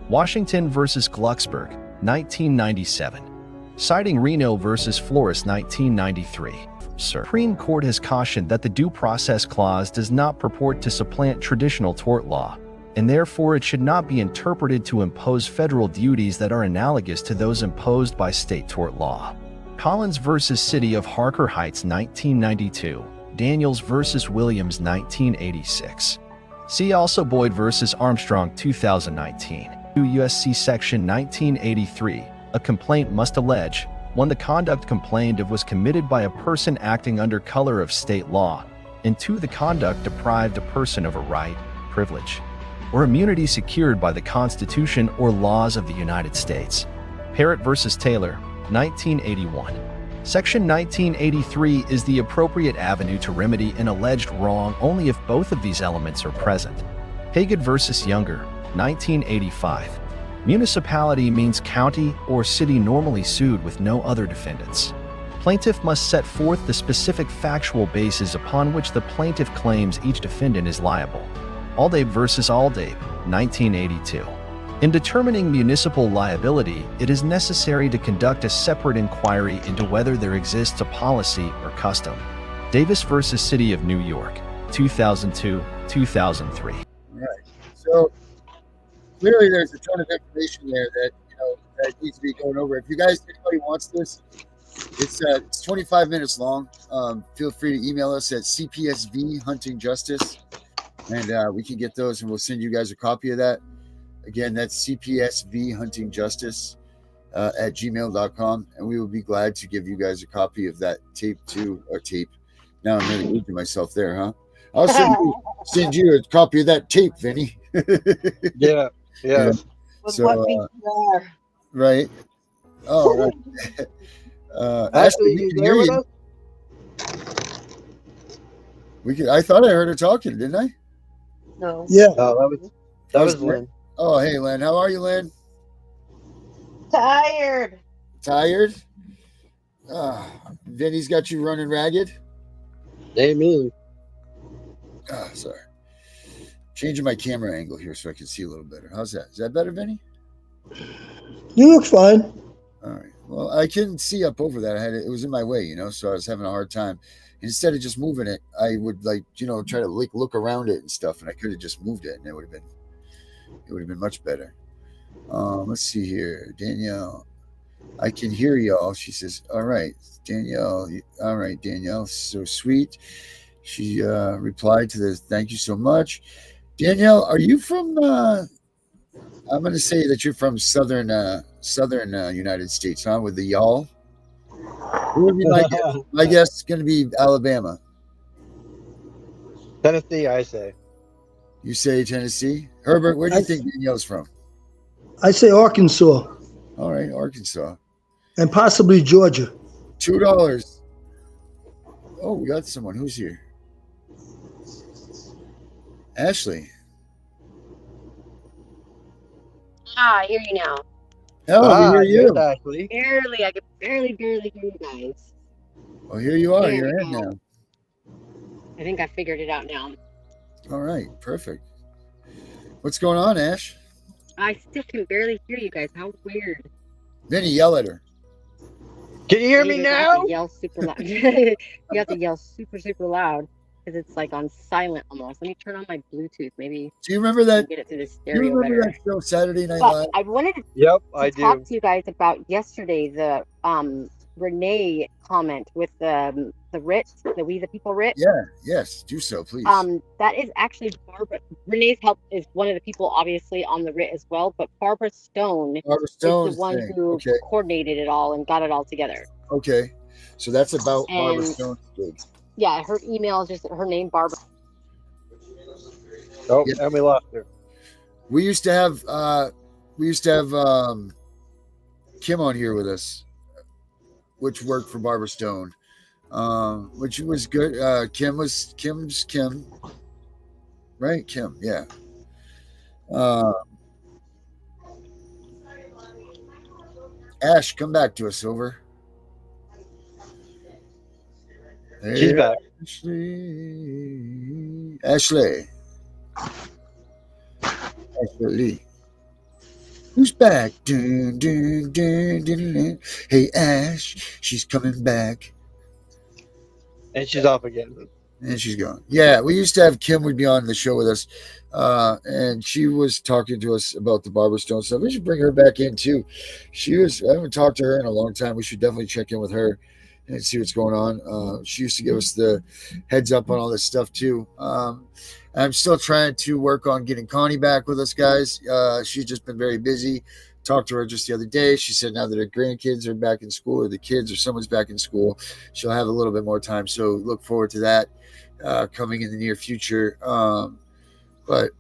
[SPEAKER 13] Washington versus Glucksberg, 1997. Citing Reno versus Flores, 1993. Supreme Court has cautioned that the Due Process Clause does not purport to supplant traditional tort law, and therefore it should not be interpreted to impose federal duties that are analogous to those imposed by state tort law. Collins versus City of Harker Heights, 1992. Daniels versus Williams, 1986. See also Boyd versus Armstrong, 2019. USC Section 1983, a complaint must allege, 1. The conduct complained of was committed by a person acting under color of state law, and 2. The conduct deprived a person of a right, privilege, or immunity secured by the Constitution or laws of the United States. Parrott versus Taylor, 1981. Section 1983 is the appropriate avenue to remedy an alleged wrong only if both of these elements are present. Haggard versus Younger, 1985. Municipality means county or city normally sued with no other defendants. Plaintiff must set forth the specific factual basis upon which the plaintiff claims each defendant is liable. Aldabe versus Aldabe, 1982. In determining municipal liability, it is necessary to conduct a separate inquiry into whether there exists a policy or custom. Davis versus City of New York, 2002-2003.
[SPEAKER 2] All right. So clearly there's a ton of information there that that needs to be going over. If you guys, anybody wants this, it's 25 minutes long. Feel free to email us at CPSV Hunting Justice, and we can get those, and we'll send you guys a copy of that. Again, that's CPSV Hunting Justice at gmail.com, and we will be glad to give you guys a copy of that tape too, or tape. Now I'm really losing myself there, huh? I'll send you a copy of that tape, Vinny.
[SPEAKER 3] Yeah.
[SPEAKER 2] So, right. Oh, right. Ashley,
[SPEAKER 3] you
[SPEAKER 2] we can
[SPEAKER 3] there
[SPEAKER 2] hear
[SPEAKER 3] with
[SPEAKER 2] you.
[SPEAKER 3] us?
[SPEAKER 2] I thought I heard her talking, didn't I?
[SPEAKER 9] No.
[SPEAKER 4] Yeah.
[SPEAKER 3] Oh, that was Lynn.
[SPEAKER 2] Oh, hey, Lynn. How are you, Lynn?
[SPEAKER 9] Tired.
[SPEAKER 2] Tired? Vinny's got you running ragged?
[SPEAKER 3] They mean.
[SPEAKER 2] Sorry. Changing my camera angle here so I can see a little better. How's that? Is that better, Vinny?
[SPEAKER 4] You look fine.
[SPEAKER 2] All right. Well, I couldn't see up over that. It was in my way, so I was having a hard time. Instead of just moving it, I would try to look around it and stuff, and I could have just moved it, and it would have been much better. Let's see here, Danielle. I can hear y'all. She says, "All right, Danielle. All right, Danielle. So sweet." She replied to this. Thank you so much, Danielle. Are you from? I'm going to say that you're from southern United States, huh? With the y'all. Who would be my guess? My guess is going to be Alabama.
[SPEAKER 3] Tennessee, I say.
[SPEAKER 2] You say Tennessee? Herbert, where do you think Danielle's from?
[SPEAKER 4] I say Arkansas.
[SPEAKER 2] All right, Arkansas.
[SPEAKER 4] And possibly Georgia.
[SPEAKER 2] $2. Oh, we got someone. Who's here? Ashley.
[SPEAKER 14] I hear you now.
[SPEAKER 2] Oh, we hear you.
[SPEAKER 3] Ashley.
[SPEAKER 14] Barely, I could barely hear you guys.
[SPEAKER 2] Well, here you are.
[SPEAKER 14] There
[SPEAKER 2] You're
[SPEAKER 14] we
[SPEAKER 2] in
[SPEAKER 14] go.
[SPEAKER 2] now.
[SPEAKER 14] I think I figured it out now.
[SPEAKER 2] All right, perfect. What's going on, Ash?
[SPEAKER 14] I still can barely hear you guys. How weird.
[SPEAKER 2] Vinny, yell at her.
[SPEAKER 3] Can you hear me
[SPEAKER 14] You
[SPEAKER 3] now?
[SPEAKER 14] have to yell super loud. You have to yell super, super loud because it's like on silent almost. Let me turn on my Bluetooth. Maybe.
[SPEAKER 2] Do you remember that?
[SPEAKER 14] Get it through the
[SPEAKER 2] Do you
[SPEAKER 14] stereo
[SPEAKER 2] remember
[SPEAKER 14] better.
[SPEAKER 2] that show, Saturday Night
[SPEAKER 14] But
[SPEAKER 2] Live?
[SPEAKER 14] I wanted to talk to you guys about yesterday the Renee comment with the writ, the We the People writ.
[SPEAKER 2] Yeah, yes, do so, please.
[SPEAKER 14] That is actually Barbara. Renee's help is one of the people obviously on the writ as well, but Barbara Stone is the one who coordinated it all and got it all together.
[SPEAKER 2] Okay, so that's about Barbara
[SPEAKER 14] And
[SPEAKER 2] Stone's gig.
[SPEAKER 14] yeah, her email is just her name, Barbara.
[SPEAKER 3] Oh, and we lost her.
[SPEAKER 2] We used to have Kim on here with us, which worked for Barbara Stone, which was good. Kim's Kim, right? Kim, yeah. Ash, come back to us, over.
[SPEAKER 3] She's back.
[SPEAKER 2] Ashley. Who's back? Dun, dun, dun, dun, dun. Hey, Ash, she's coming back.
[SPEAKER 3] And she's off again.
[SPEAKER 2] And she's gone. Yeah, we used to have Kim would be on the show with us, and she was talking to us about the Barbara Stone stuff. We should bring her back in too. I haven't talked to her in a long time. We should definitely check in with her and see what's going on. She used to give us the heads up on all this stuff too. I'm still trying to work on getting Connie back with us, guys. She's just been very busy. Talked to her just the other day. She said now that her grandkids are back in school, or the kids or someone's back in school, she'll have a little bit more time. So look forward to that coming in the near future. But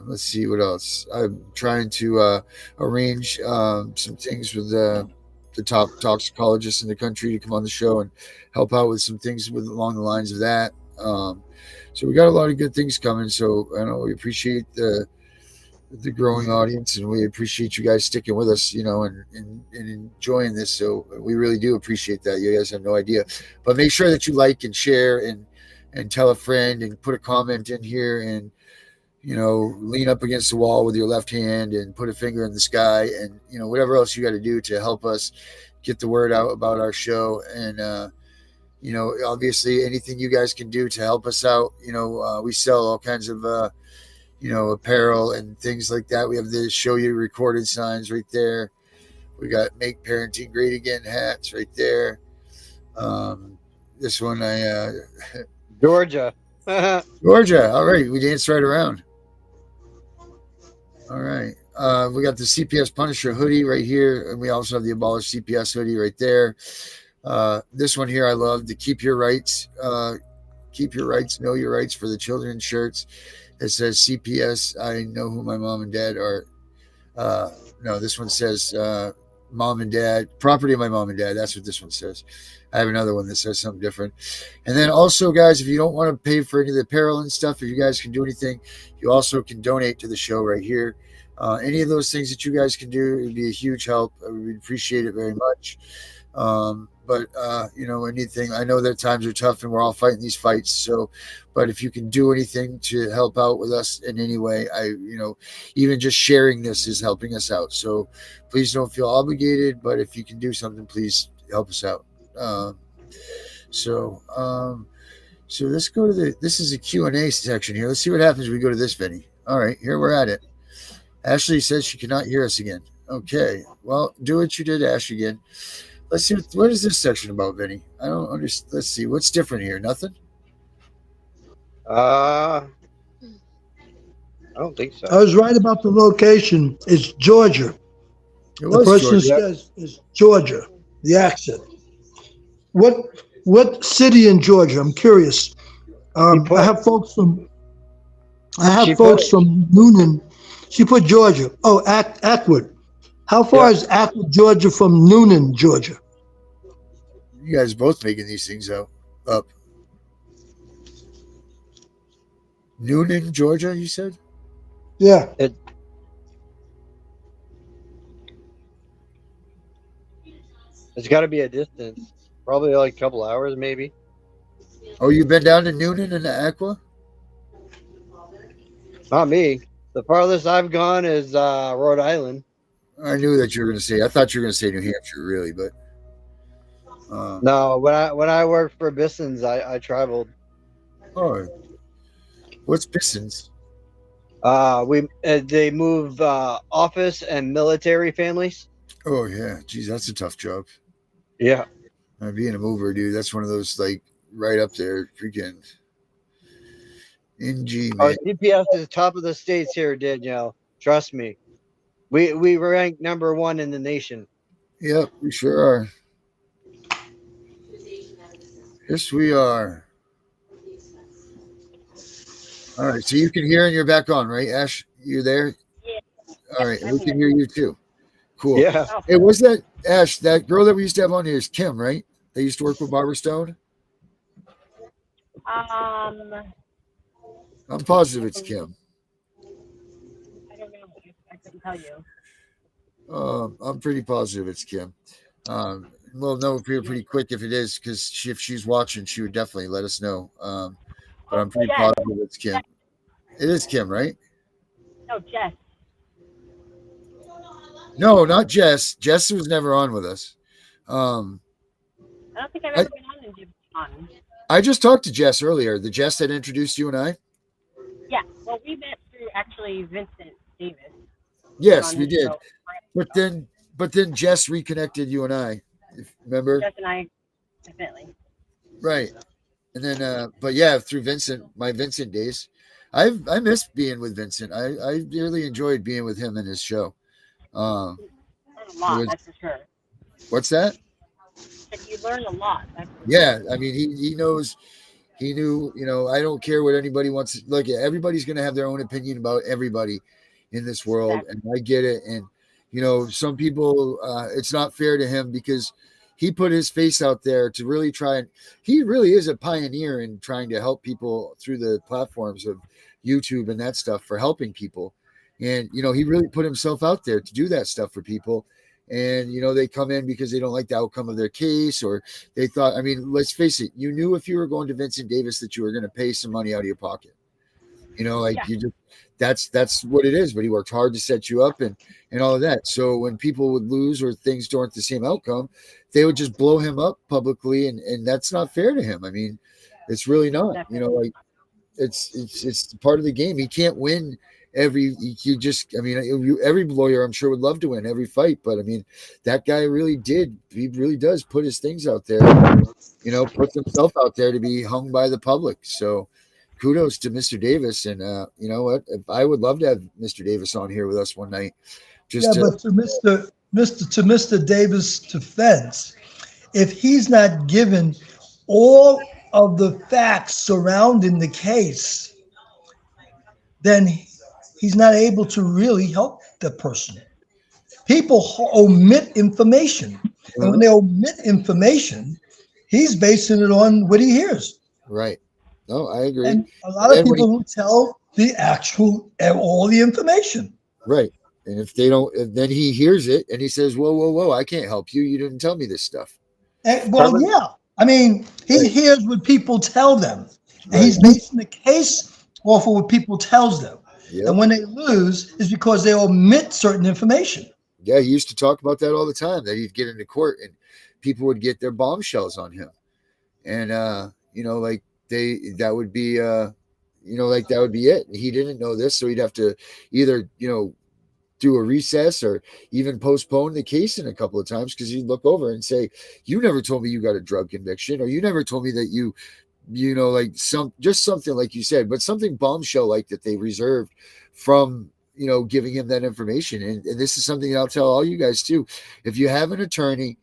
[SPEAKER 2] let's see what else. I'm trying to arrange some things with the top toxicologists in the country to come on the show and help out with some things along the lines of that. So we got a lot of good things coming. So I know we appreciate the growing audience, and we appreciate you guys sticking with us, and enjoying this. So we really do appreciate that. You guys have no idea. But make sure that you like and share and tell a friend and put a comment in here, and lean up against the wall with your left hand and put a finger in the sky, and whatever else you got to do to help us get the word out about our show. And obviously anything you guys can do to help us out. We sell all kinds of apparel and things like that. We have the show you recorded signs right there. We got Make Parenting Great Again hats right there. This one
[SPEAKER 3] Georgia.
[SPEAKER 2] Georgia. All right, we danced right around. All right. We got the CPS Punisher hoodie right here, and we also have the Abolish CPS hoodie right there. This one here I love, the Keep Your Rights, Know Your Rights for the Children shirts. It says CPS, I know who my mom and dad are. No, this one says mom and dad, property of my mom and dad. That's what this one says. I have another one that says something different. And then also, guys, if you don't want to pay for any of the apparel and stuff, if you guys can do anything, you also can donate to the show right here. Any of those things that you guys can do, it would be a huge help. We'd appreciate it very much. Anything, I know that times are tough and we're all fighting these fights. So, but if you can do anything to help out with us in any way, even just sharing this is helping us out. So please don't feel obligated, but if you can do something, please help us out. So let's go to this is a Q&A section here. Let's see what happens when we go to this, Vinny. All right, here we're at it. Ashley says she cannot hear us again. Okay, well, do what you did, Ash, again. Let's see, what is this section about, Vinny? I don't understand. Let's see, what's different here? Nothing?
[SPEAKER 3] I don't think so.
[SPEAKER 4] I was right about the location. It's Georgia. The person says it's Georgia, the accent. What city in Georgia? I'm curious. I have folks from Noonan. She put Georgia. Oh, Atwood. How far is Atwood, Georgia from Noonan, Georgia?
[SPEAKER 2] You guys both making these things up. Noonan, Georgia, you said?
[SPEAKER 3] Yeah. It's got to be a distance. Probably like a couple hours, maybe.
[SPEAKER 2] Oh, you've been down to Noonan and the Aqua?
[SPEAKER 3] Not me. The farthest I've gone is Rhode Island.
[SPEAKER 2] I knew that you were going to say. I thought you were going to say New Hampshire, really, but
[SPEAKER 3] no. When I worked for Bisson's, I traveled.
[SPEAKER 2] Oh, what's Bisson's?
[SPEAKER 3] They move office and military families.
[SPEAKER 2] Oh yeah, geez, that's a tough job.
[SPEAKER 3] Yeah,
[SPEAKER 2] being a mover, dude, that's one of those like right up there, freaking. NG, man.
[SPEAKER 3] CPS is top of the states here, Danielle. Trust me. We rank #1 in the nation.
[SPEAKER 2] Yep, we sure are. Yes, we are. All right, so you can hear and you're back on, right, Ash? You there?
[SPEAKER 14] Yeah.
[SPEAKER 2] All right, we can hear you too. Cool.
[SPEAKER 3] Yeah.
[SPEAKER 2] Hey, what's that, Ash? That girl that we used to have on here is Kim, right? They used to work with Barbara Stone.
[SPEAKER 14] I'm
[SPEAKER 2] positive it's Kim.
[SPEAKER 14] I don't know. I couldn't tell you.
[SPEAKER 2] I'm pretty positive it's Kim. We'll know pretty quick if it is, because if she's watching, she would definitely let us know. But I'm pretty positive it's Kim. It is Kim, right?
[SPEAKER 14] No, Jess.
[SPEAKER 2] No, not Jess. Jess was never on with us.
[SPEAKER 14] I don't think I've ever been on.
[SPEAKER 2] I just talked to Jess earlier. The Jess that introduced you and I?
[SPEAKER 14] Yeah. Well, we met through actually Vincent Davis.
[SPEAKER 2] Yes, we did. But then Jess reconnected you and I. Remember?
[SPEAKER 14] Jess and I, definitely.
[SPEAKER 2] Right. And then, but yeah, through Vincent, my Vincent days, I miss being with Vincent. I really enjoyed being with him in his show.
[SPEAKER 14] A lot, that's for sure.
[SPEAKER 2] What's that?
[SPEAKER 14] You learn a lot.
[SPEAKER 2] Yeah, I mean, he knows. He knew, I don't care what anybody wants. Look, everybody's going to have their own opinion about everybody in this world. And I get it. And, some people, it's not fair to him because he put his face out there to really try. And he really is a pioneer in trying to help people through the platforms of YouTube and that stuff for helping people. And, he really put himself out there to do that stuff for people. And, they come in because they don't like the outcome of their case, or they thought, I mean, let's face it, you knew if you were going to Vincent Davis that you were going to pay some money out of your pocket. You just, that's what it is. But he worked hard to set you up and all of that. So when people would lose or things weren't the same outcome, they would just blow him up publicly. And that's not fair to him. I mean, it's really not, it's part of the game. He can't win every lawyer I'm sure would love to win every fight, but I mean that guy really does put his things out there, puts himself out there to be hung by the public. So kudos to Mr. Davis. And you know what, I would love to have Mr. Davis on here with us one night.
[SPEAKER 4] But to Mr. Davis' defense, if he's not given all of the facts surrounding the case, then he's not able to really help the person. people omit information. And when they omit information, he's basing it on what he hears.
[SPEAKER 2] Right. No, I agree.
[SPEAKER 4] And a lot of people won't tell the actual, all the information.
[SPEAKER 2] Right. And if they don't, then he hears it and he says, whoa, whoa, whoa, I can't help you. You didn't tell me this stuff.
[SPEAKER 4] Well, yeah. I mean, he hears what people tell them. And he's basing the case off of what people tells them.
[SPEAKER 2] Yep.
[SPEAKER 4] And when they lose, is because they omit certain information.
[SPEAKER 2] Yeah, he used to talk about that all the time, that he'd get into court and people would get their bombshells on him. And, like that would be, like that would be it. He didn't know this. So he'd have to either, do a recess or even postpone the case in a couple of times, because he'd look over and say, you never told me you got a drug conviction, or you never told me that like just something like you said, but something bombshell like that they reserved from, giving him that information. And this is something I'll tell all you guys too. If you have an attorney,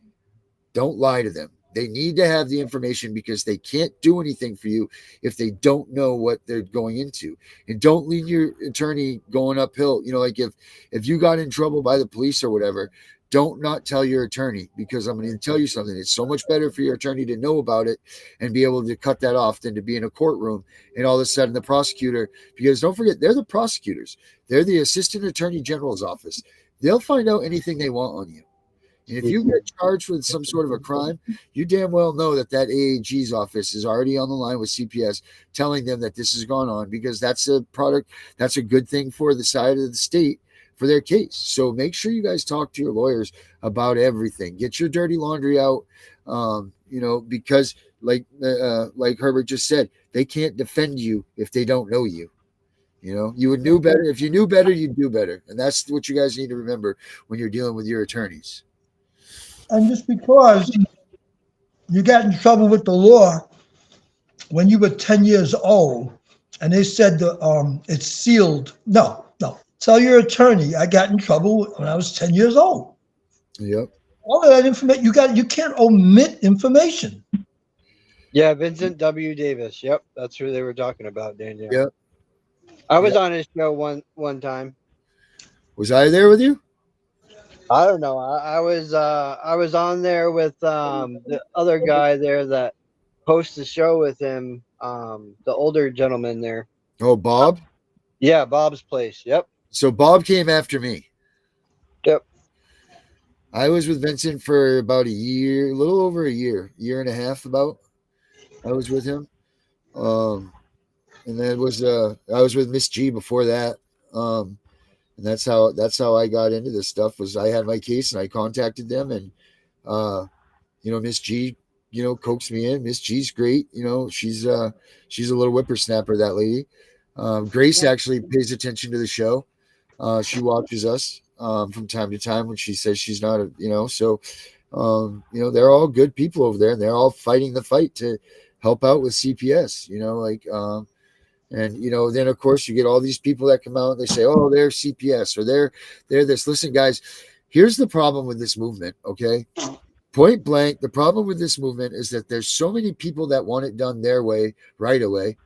[SPEAKER 2] don't lie to them. They need to have the information, because they can't do anything for you if they don't know what they're going into. And don't leave your attorney going uphill. Like if you got in trouble by the police or whatever, don't not tell your attorney, because I'm going to tell you something. It's so much better for your attorney to know about it and be able to cut that off than to be in a courtroom and all of a sudden the prosecutor, because don't forget, they're the prosecutors. They're the assistant attorney general's office. They'll find out anything they want on you. And if you get charged with some sort of a crime, you damn well know that AAG's office is already on the line with CPS telling them that this has gone on, because that's a good thing for the side of the state for their case. So make sure you guys talk to your lawyers about everything. Get your dirty laundry out, because like Herbert just said, they can't defend you if they don't know you. You would knew better. If you knew better, you'd do better. And that's what you guys need to remember when you're dealing with your attorneys.
[SPEAKER 4] And just because you got in trouble with the law when you were 10 years old and they said it's sealed. No. Tell your attorney I got in trouble when I was 10 years old.
[SPEAKER 2] Yep.
[SPEAKER 4] All of that information, you can't omit information.
[SPEAKER 3] Yeah, Vincent W. Davis. Yep, that's who they were talking about, Danielle.
[SPEAKER 2] Yep.
[SPEAKER 3] I was on his show one time.
[SPEAKER 2] Was I there with you?
[SPEAKER 3] I don't know. I was on there with the other guy there that hosts the show with him, the older gentleman there.
[SPEAKER 2] Oh, Bob?
[SPEAKER 3] Yeah, Bob's place. Yep.
[SPEAKER 2] So Bob came after me.
[SPEAKER 3] Yep.
[SPEAKER 2] I was with Vincent for about a year, a little over a year and a half about. I was with him. And then I was with Miss G before that. And that's how I got into this stuff. Was I had my case and I contacted them, and Miss G, coaxed me in. Miss G's great. She's a little whippersnapper, that lady. Grace actually pays attention to the show. She watches us from time to time when she says she's not they're all good people over there, and they're all fighting the fight to help out with CPS, and then of course you get all these people that come out and they say, oh, they're CPS or they're this. Listen, guys, here's the problem with this movement. Okay. Point blank. The problem with this movement is that there's so many people that want it done their way right away.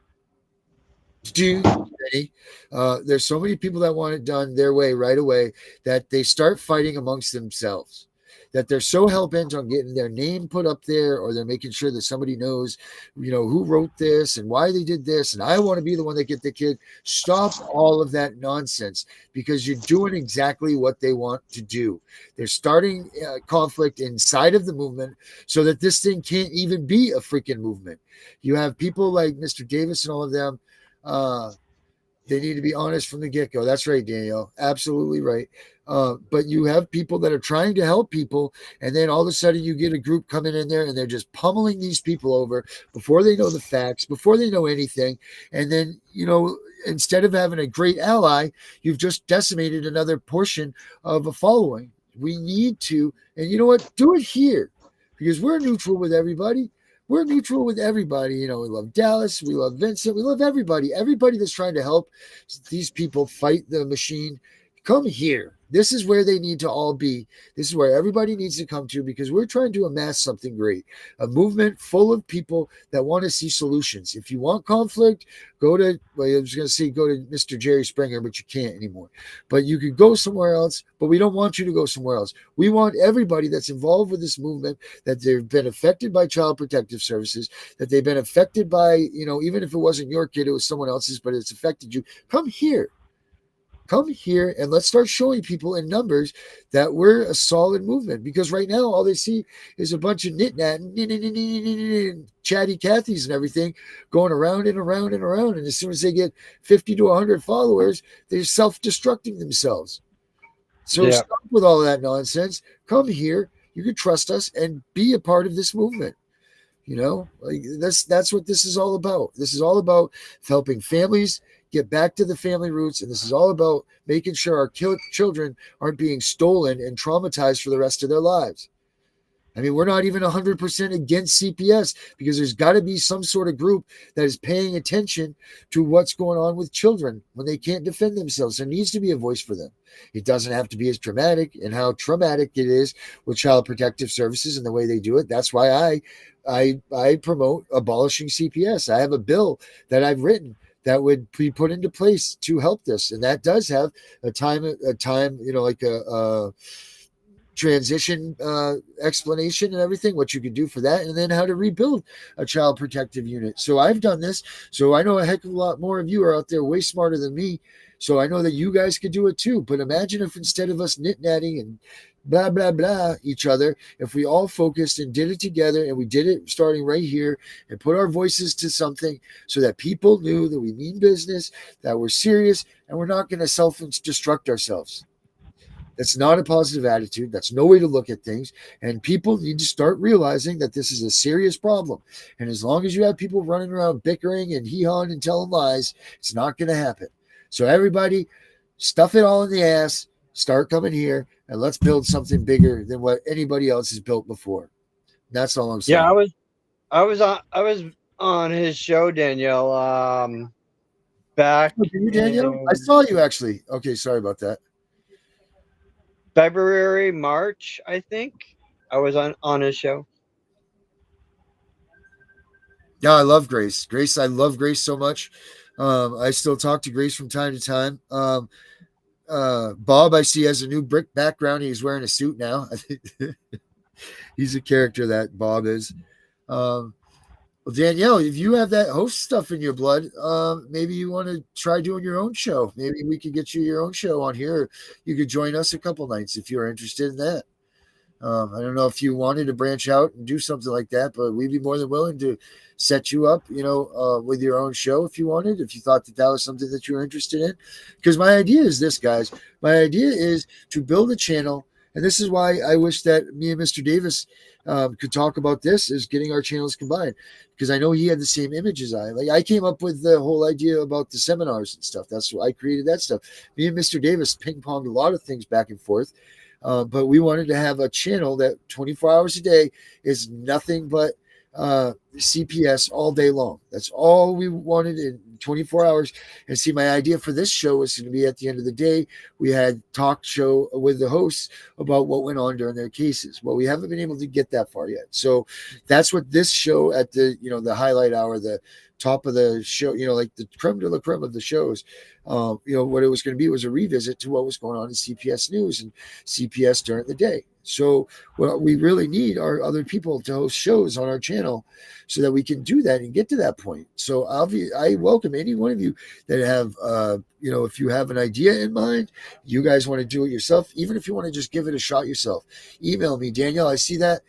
[SPEAKER 2] There's so many people that want it done their way right away that they start fighting amongst themselves, that they're so hell-bent on getting their name put up there, or they're making sure that somebody knows, who wrote this and why they did this. And I want to be the one that get the kid. Stop all of that nonsense, because you're doing exactly what they want to do. They're starting conflict inside of the movement so that this thing can't even be a freaking movement. You have people like Mr. Davis and all of them. They need to be honest from the get-go. That's right, Danielle. Absolutely right. But you have people that are trying to help people, and then all of a sudden you get a group coming in there and they're just pummeling these people over before they know the facts, before they know anything. And then, instead of having a great ally, you've just decimated another portion of a following. We need to, and you know what? Do it here, because we're neutral with everybody. We're neutral with everybody. We love Dallas. We love Vincent. We love everybody. Everybody that's trying to help these people fight the machine. come here. This is where they need to all be. This is where everybody needs to come to, because we're trying to amass something great, a movement full of people that want to see solutions. If you want conflict, go to, well, I was going to say go to Mr. Jerry Springer, but you can't anymore. But you could go somewhere else, but we don't want you to go somewhere else. We want everybody that's involved with this movement, that they've been affected by Child Protective Services, that they've been affected by, even if it wasn't your kid, it was someone else's, but it's affected you. Come here. Come here and let's start showing people in numbers that we're a solid movement. Because right now, all they see is a bunch of chatty Cathys and everything going around and around and around. And as soon as they get 50 to 100 followers, they're self-destructing themselves. So stop with all that nonsense. Come here. You can trust us and be a part of this movement. That's what this is all about. This is all about helping families get back to the family roots. And this is all about making sure our children aren't being stolen and traumatized for the rest of their lives. I mean, we're not even 100% against CPS, because there's got to be some sort of group that is paying attention to what's going on with children when they can't defend themselves. There needs to be a voice for them. It doesn't have to be as dramatic, and how traumatic it is with Child Protective Services and the way they do it. That's why I promote abolishing CPS. I have a bill that I've written that would be put into place to help this. And that does have a time, like a transition explanation and everything, what you could do for that, and then how to rebuild a child protective unit. So I've done this. So I know a heck of a lot more of you are out there way smarter than me. So I know that you guys could do it too. But imagine if instead of us nit-natting and blah, blah, blah each other, if we all focused and did it together, and we did it starting right here and put our voices to something so that people knew that we mean business, that we're serious, and we're not going to self-destruct ourselves. That's not a positive attitude. That's no way to look at things. And people need to start realizing that this is a serious problem. And as long as you have people running around bickering and hee-hawing and telling lies, it's not going to happen. So everybody, stuff it all in the ass, start coming here, and let's build something bigger than what anybody else has built before. That's all I'm saying.
[SPEAKER 3] Yeah, I was on his show, Danielle. Back.
[SPEAKER 2] Danielle? I saw you actually. Okay, sorry about that.
[SPEAKER 3] February, March, I think. I was on his show.
[SPEAKER 2] Yeah, I love Grace. I love Grace so much. I still talk to Grace from time to time. Bob, I see, has a new brick background. He's wearing a suit now. I think he's a character, that Bob is. Well, Danielle, if you have that host stuff in your blood, maybe you want to try doing your own show. Maybe we could get you your own show on here. You could join us a couple nights if you're interested in that. I don't know if you wanted to branch out and do something like that, but we'd be more than willing to set you up, with your own show if you wanted, if you thought that was something that you were interested in. Because my idea is this, guys. My idea is to build a channel. And this is why I wish that me and Mr. Davis could talk about this, is getting our channels combined, because I know he had the same image as I came up with the whole idea about the seminars and stuff. That's why I created that stuff. Me and Mr. Davis ping-ponged a lot of things back and forth. But we wanted to have a channel that 24 hours a day is nothing but CPS all day long. That's all we wanted in 24 hours. And see, my idea for this show was going to be, at the end of the day, we had talk show with the hosts about what went on during their cases. Well, we haven't been able to get that far yet. So that's what this show at the, the highlight hour, the top of the show, like the creme de la creme of the shows, what it was going to be was a revisit to what was going on in CPS news and CPS during the day. So what we really need are other people to host shows on our channel so that we can do that and get to that point. So I welcome any one of you that have, if you have an idea in mind, you guys want to do it yourself, even if you want to just give it a shot yourself, email me, Danielle. I see that.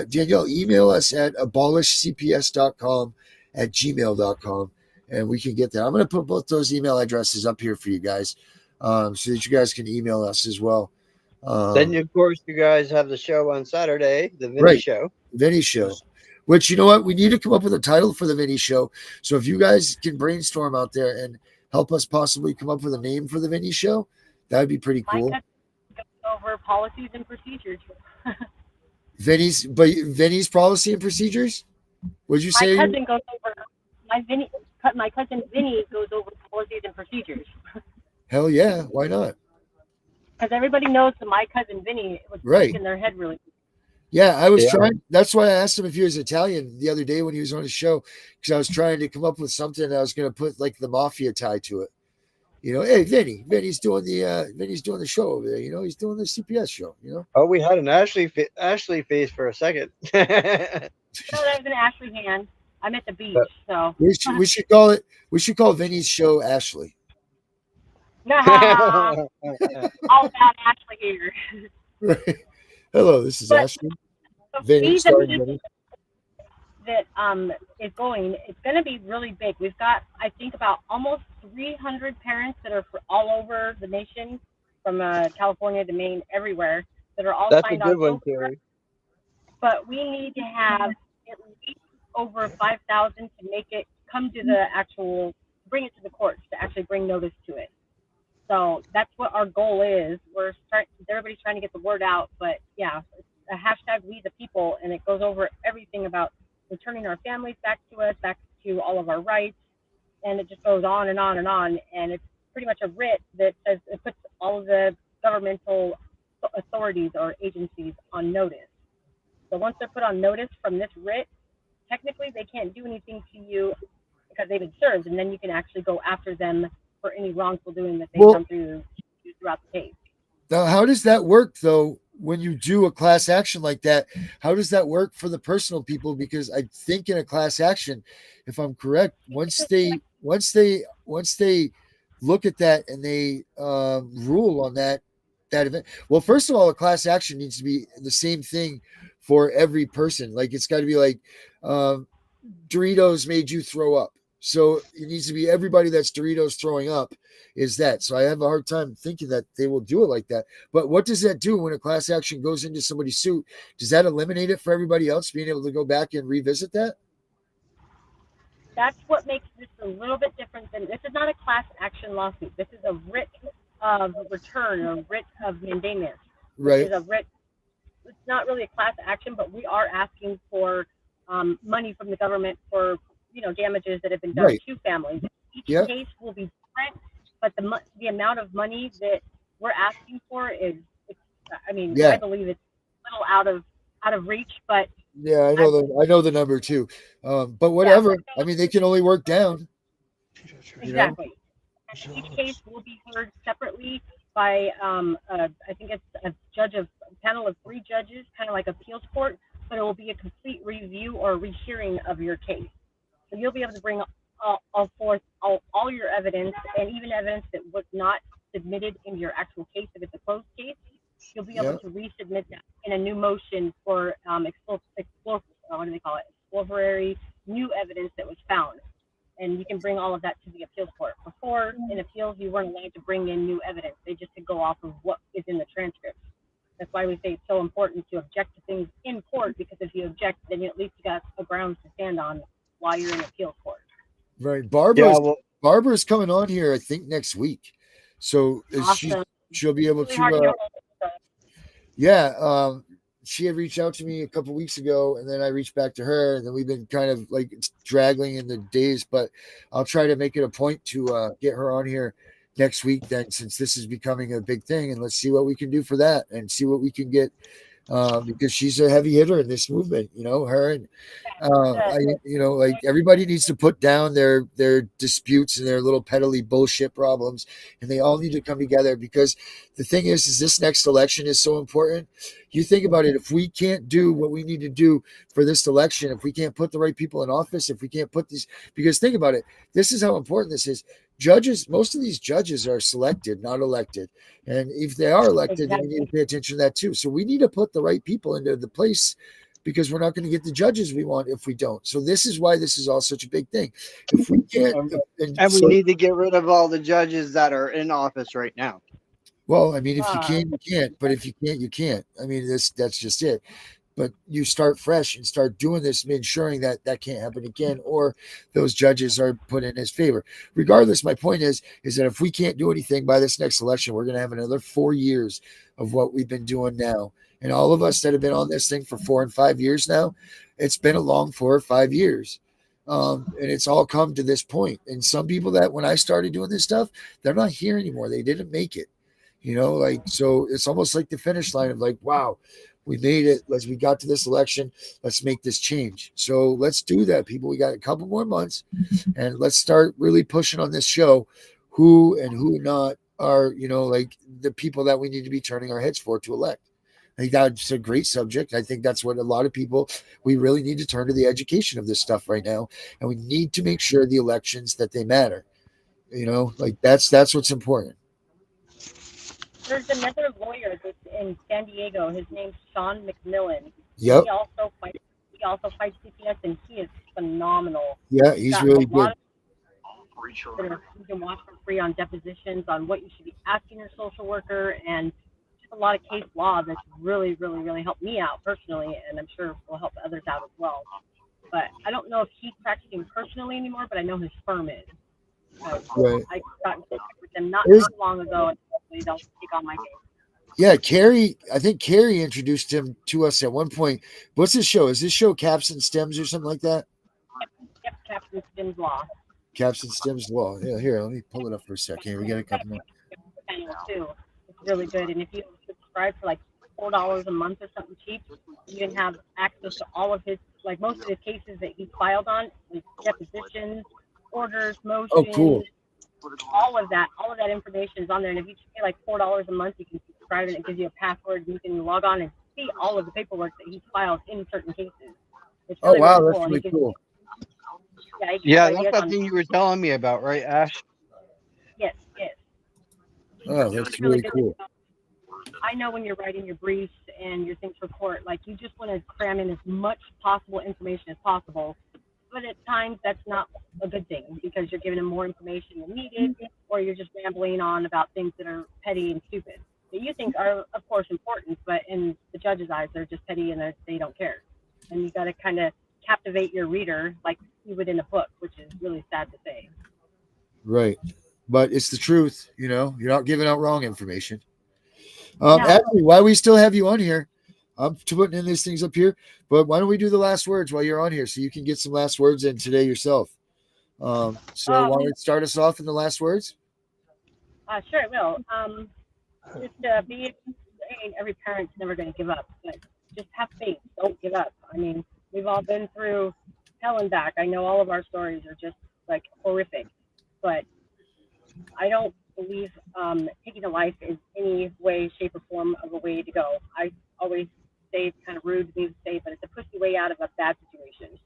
[SPEAKER 2] Danielle, email us at abolishcps.com@gmail.com, and we can get that. I'm going to put both those email addresses up here for you guys, so that you guys can email us as well.
[SPEAKER 3] Then, of course, you guys have the show on Saturday, the Vinny Show.
[SPEAKER 2] Vinny Show, which, you know what? We need to come up with a title for the Vinny Show. So if you guys can brainstorm out there and help us possibly come up with a name for the Vinny Show, that would be pretty cool.
[SPEAKER 14] Over policies and procedures.
[SPEAKER 2] Vinny's policy and procedures? Would you say?
[SPEAKER 14] My cousin goes over, my cousin Vinny goes over policies and procedures.
[SPEAKER 2] Hell yeah. Why not?
[SPEAKER 14] Because everybody knows that my cousin Vinny was
[SPEAKER 2] Right.
[SPEAKER 14] in their head really.
[SPEAKER 2] Yeah, I was trying. That's why I asked him if he was Italian the other day when he was on his show, because I was trying to come up with something. I was going to put like the mafia tie to it. You know, hey Vinny's doing the show over there. You know, he's doing the CPS show. You know.
[SPEAKER 3] Oh, we had an Ashley face for a second.
[SPEAKER 14] No, that was an Ashley hand. I'm at the beach, so
[SPEAKER 2] we should call it. We should call Vinny's show Ashley.
[SPEAKER 14] all about Ashley here.
[SPEAKER 2] Right. Hello, this is Ashley.
[SPEAKER 14] Vinny, starring Vinny. That is going. It's going to be really big. We've got, I think, about almost 300 parents that are all over the nation, from California to Maine, everywhere, that are all signed on. That's a good one, Terry. But we need to have at least over 5,000 to make it come to the actual, bring it to the courts to actually bring notice to it. So that's what our goal is. Everybody's trying to get the word out, but yeah, it's a hashtag We the People, and it goes over everything about returning our families back to us, back to all of our rights, and it just goes on and on and on. And it's pretty much a writ that says it puts all of the governmental authorities or agencies on notice. So once they're put on notice from this writ, technically they can't do anything to you because they've been served, and then you can actually go after them for any wrongful doing that they've done throughout the case.
[SPEAKER 2] Now, how does that work though? When you do a class action like that, how does that work for the personal people? Because I think in a class action, if I'm correct, once they look at that and they rule on that event. Well, first of all, a class action needs to be the same thing for every person. Like it's got to be like Doritos made you throw up. So it needs to be everybody that's Doritos throwing up is that. So I have a hard time thinking that they will do it like that. But what does that do when a class action goes into somebody's suit? Does that eliminate it for everybody else being able to go back and revisit that?
[SPEAKER 14] That's what makes this a little bit different than, this is not a class action lawsuit. This is a writ of return, a writ of mandamus.
[SPEAKER 2] Right.
[SPEAKER 14] It's a writ. It's not really a class action, but we are asking for money from the government for damages that have been done to families. Each case will be different, but the amount of money that we're asking for is, I believe it's a little out of reach, but
[SPEAKER 2] yeah, I know the number too. But whatever. I mean, they can only work down.
[SPEAKER 14] Exactly. And each case will be heard separately by I think it's a panel of 3 judges, kind of like appeals court, but it will be a complete review or rehearing of your case. So you'll be able to bring all your evidence, and even evidence that was not submitted in your actual case, if it's a closed case. You'll be able to resubmit that in a new motion for exploratory new evidence that was found. And you can bring all of that to the appeals court. Before, in appeals, you weren't allowed to bring in new evidence. They just could go off of what is in the transcript. That's why we say it's so important to object to things in court, because if you object, then at least you got a grounds to stand on while you're in appeals court.
[SPEAKER 2] Right. Barbara's coming on here, I think, next week. So
[SPEAKER 14] awesome.
[SPEAKER 2] she'll be able to she had reached out to me a couple weeks ago, and then I reached back to her, and then we've been kind of like dragging in the days, but I'll try to make it a point to get her on here next week then, since this is becoming a big thing, and let's see what we can do for that and see what we can get, because she's a heavy hitter in this movement, her and like everybody needs to put down their disputes and their little peddly bullshit problems, and they all need to come together, because the thing is this next election is so important. You think about it, if we can't do what we need to do for this election, if we can't put the right people in office, if we can't put these, because think about it, this is how important this is. Judges, most of these judges are selected, not elected. And if they are elected, then we need to pay attention to that too. So we need to put the right people into the place, because we're not going to get the judges we want if we don't. So this is why this is all such a big thing. If we can't,
[SPEAKER 3] we need to get rid of all the judges that are in office right now.
[SPEAKER 2] Well, I mean, if you can, you can't. But if you can't, you can't. I mean, that's just it. But you start fresh and start doing this, ensuring that that can't happen again, or those judges are put in his favor. Regardless, my point is that if we can't do anything by this next election, we're going to have another 4 years of what we've been doing now. And all of us that have been on this thing for 4 and 5 years now, it's been a long 4 or 5 years. And it's all come to this point. And some people that when I started doing this stuff, they're not here anymore. They didn't make it. Like, so it's almost like the finish line of like, wow, we made it. We got to this election. Let's make this change. So let's do that, people. We got a couple more months, and let's start really pushing on this show who and who not are, like the people that we need to be turning our heads for to elect. I think that's a great subject. I think that's what a lot of people, we really need to turn to the education of this stuff right now. And we need to make sure the elections that they matter. Like that's what's important.
[SPEAKER 14] There's another lawyer that's in San Diego. His name's Sean McMillan.
[SPEAKER 2] Yep.
[SPEAKER 14] He also fights CPS, and he is phenomenal.
[SPEAKER 2] Yeah, he's
[SPEAKER 14] got
[SPEAKER 2] really
[SPEAKER 14] a lot
[SPEAKER 2] good.
[SPEAKER 14] of you can watch for free on depositions on what you should be asking your social worker, and just a lot of case law that's really, really, really helped me out personally, and I'm sure will help others out as well. But I don't know if he's practicing personally anymore, but I know his firm is.
[SPEAKER 2] Right.
[SPEAKER 14] I got in contact with them not
[SPEAKER 2] There's-
[SPEAKER 14] too long ago, and hopefully they'll take on my case.
[SPEAKER 2] Yeah, Carrie, I think Carrie introduced him to us at one point. What's this show? Is this show Caps and Stems or something like that?
[SPEAKER 14] Yep, Captain Spins Law.
[SPEAKER 2] Caps and Stems Law. Yeah, here, let me pull it up for a second. We got a couple more.
[SPEAKER 14] Channel too. It's really good, and if you subscribe for like $4 a month or something cheap, you can have access to all of his, like most of his cases that he's filed on, like depositions, orders, motions.
[SPEAKER 2] Oh, cool.
[SPEAKER 14] All of that information is on there, and if you pay like $4 a month, you can subscribe, and it gives you a password, and you can log on and see all of the paperwork that he's filed in certain cases. It's really,
[SPEAKER 2] Oh, wow,
[SPEAKER 14] really
[SPEAKER 2] that's
[SPEAKER 14] cool.
[SPEAKER 2] really cool.
[SPEAKER 3] Yeah, that's that thing you were telling me about, right, Ash?
[SPEAKER 14] Yes.
[SPEAKER 2] Oh, that's really cool.
[SPEAKER 14] I know when you're writing your briefs and your things for court, like you just want to cram in as much possible information as possible. But at times that's not a good thing because you're giving them more information than needed, or you're just rambling on about things that are petty and stupid that you think are, of course, important, but in the judge's eyes, they're just petty and they don't care. And you got to kind of captivate your reader like you would in a book, which is really sad to say.
[SPEAKER 2] Right. But it's the truth, you're not giving out wrong information.
[SPEAKER 14] No.
[SPEAKER 2] Actually, why we still have you on here, I'm putting in these things up here, but why don't we do the last words while you're on here so you can get some last words in today yourself? So why don't you start us off in the last words?
[SPEAKER 14] Sure, it will. Just every parent's never going to give up, but just have faith. Don't give up. I mean, we've all been through hell and back. I know all of our stories are just like horrific, but I don't believe taking a life is any way, shape, or form of a way to go. I always say it's kind of rude to me to say, but it's a pussy way out of a bad situation.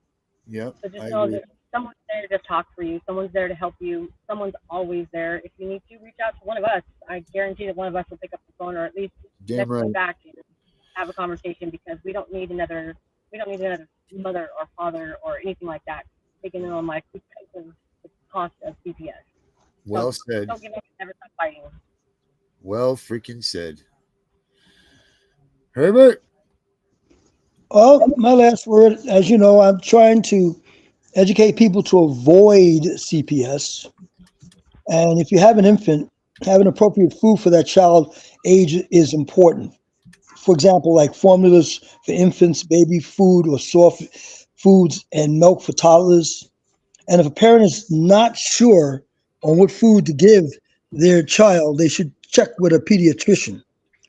[SPEAKER 2] Yep.
[SPEAKER 14] So just know that someone's there to talk for you. Someone's there to help you. Someone's always there. If you need to reach out to one of us, I guarantee that one of us will pick up the phone or at least
[SPEAKER 2] Damn right.
[SPEAKER 14] back and have a conversation because we don't need another mother or father or anything like that taking their own life because of the cost of CPS.
[SPEAKER 2] Well
[SPEAKER 14] So
[SPEAKER 2] said.
[SPEAKER 14] don't give up. Never stop fighting.
[SPEAKER 2] Well freaking said. Herbert?
[SPEAKER 4] Oh, my last word, as you know, I'm trying to educate people to avoid CPS. And if you have an infant, having appropriate food for that child age is important. For example, like formulas for infants, baby food, or soft foods, and milk for toddlers. And if a parent is not sure on what food to give their child, they should check with a pediatrician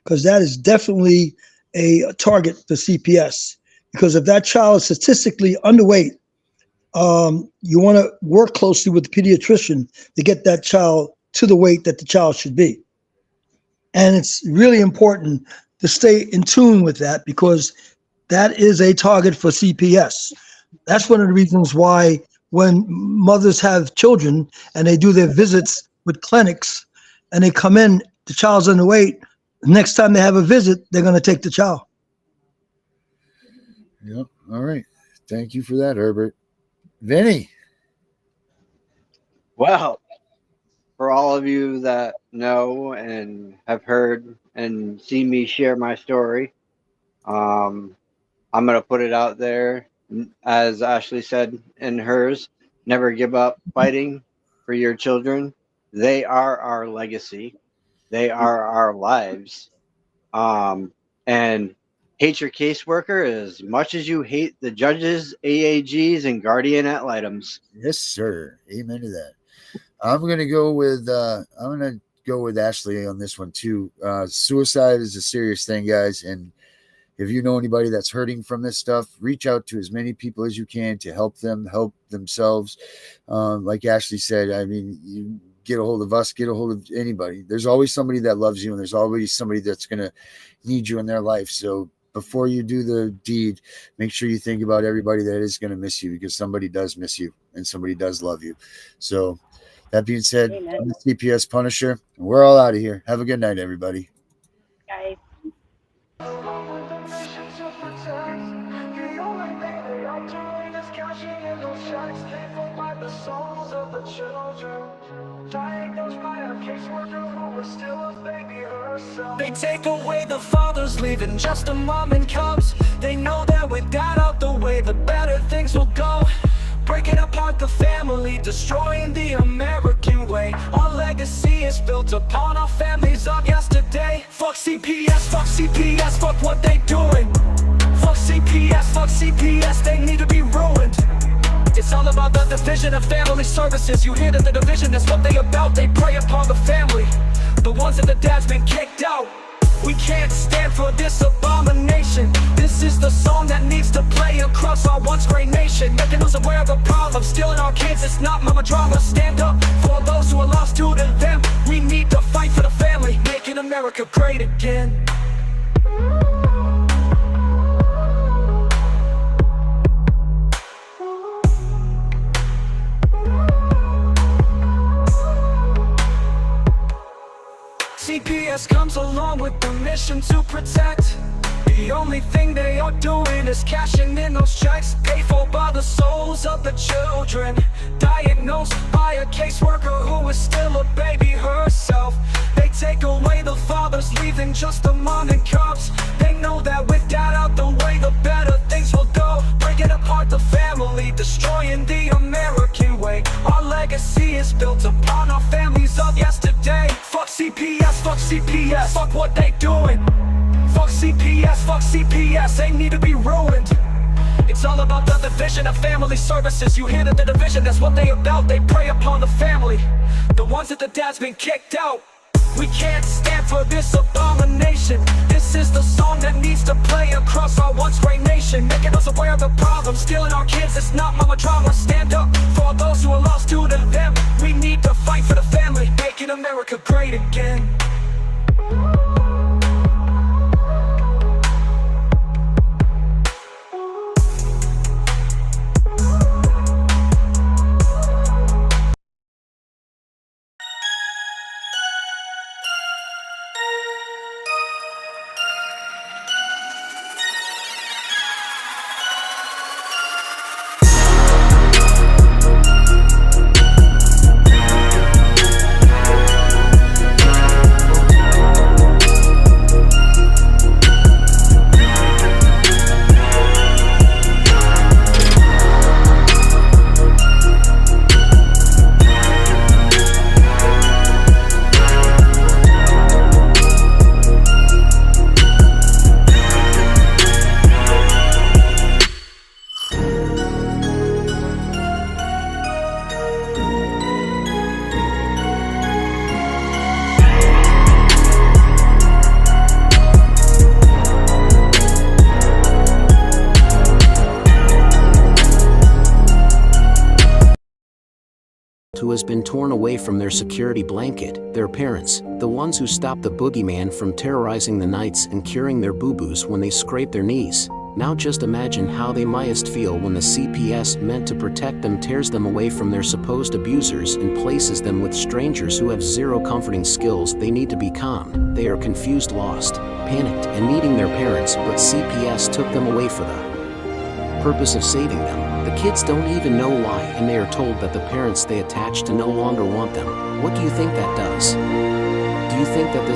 [SPEAKER 4] because that is definitely a target for CPS. Because if that child is statistically underweight, you want to work closely with the pediatrician to get that child to the weight that the child should be. And it's really important to stay in tune with that because that is a target for CPS. That's one of the reasons why when mothers have children and they do their visits with clinics and they come in, the child's underweight, next time they have a visit, they're going to take the child.
[SPEAKER 2] Yep. All right. Thank you for that, Herbert. Vinny.
[SPEAKER 3] Well, for all of you that know and have heard and seen me share my story, I'm going to put it out there. As Ashley said in hers, never give up fighting for your children. They are our legacy. They are our lives. And hate your caseworker as much as you hate the judges, AAGs, and guardian ad litems.
[SPEAKER 2] Yes, sir. Amen to that. I'm going to go with, I'm going to go with Ashley on this one too. Suicide is a serious thing, guys, and if you know anybody that's hurting from this stuff, reach out to as many people as you can to help them help themselves. Like Ashley said, I mean, you get a hold of us, get a hold of anybody. There's always somebody that loves you, and there's always somebody that's going to need you in their life. So before you do the deed, make sure you think about everybody that is going to miss you, because somebody does miss you and somebody does love you. So that being said,
[SPEAKER 14] Amen.
[SPEAKER 2] I'm the CPS Punisher, and we're all out of here. Have a good night, everybody.
[SPEAKER 14] Guys.
[SPEAKER 1] They take away the fathers, leaving just a mom and cubs. They know that with that out the way, the better things will go. Breaking apart the family, destroying the American way. Our legacy is built upon our families of yesterday. Fuck CPS, fuck what they doing. Fuck CPS, they need to be ruined. It's all about the division of family services. You hear that the division is what they about. They prey upon the family, the ones that the dad's been kicked out. We can't stand for this abomination. This is the song that needs to play across our once great nation, making us aware of the problem, stealing our kids. It's not mama drama. Stand up for those who are lost to them. We need to fight for the family, making America great again. CPS comes along with the mission to protect. The only thing they are doing is cashing in those checks, paid for by the souls of the children, diagnosed by a caseworker who is still a baby herself. They take away the fathers, leaving just a mom and cubs. They know that with that out the way, the better things will go. Breaking apart the family, destroying the American way. Our legacy is built upon our families of yesterday. Fuck CPS, fuck what they doing. Fuck CPS, they need to be ruined. It's all about the division of family services. You hear that the division, that's what they about. They prey upon the family, the ones that the dad's been kicked out. We can't stand for this abomination. This is the song that needs to play across our once great nation, making us aware of the problem, stealing our kids. It's not mama drama. Stand up for those who are lost to them. We need to fight for the family, making America great again.
[SPEAKER 15] who has been torn away from their security blanket, their parents, the ones who stopped the boogeyman from terrorizing the nights and curing their boo-boos when they scrape their knees. Now just imagine how they must feel when the CPS meant to protect them tears them away from their supposed abusers and places them with strangers who have zero comforting skills. They need to be calm. They are confused, lost, panicked, and needing their parents, but CPS took them away for the purpose of saving them. The kids don't even know why, and they are told that the parents they attach to no longer want them. What do you think that does? Do you think that this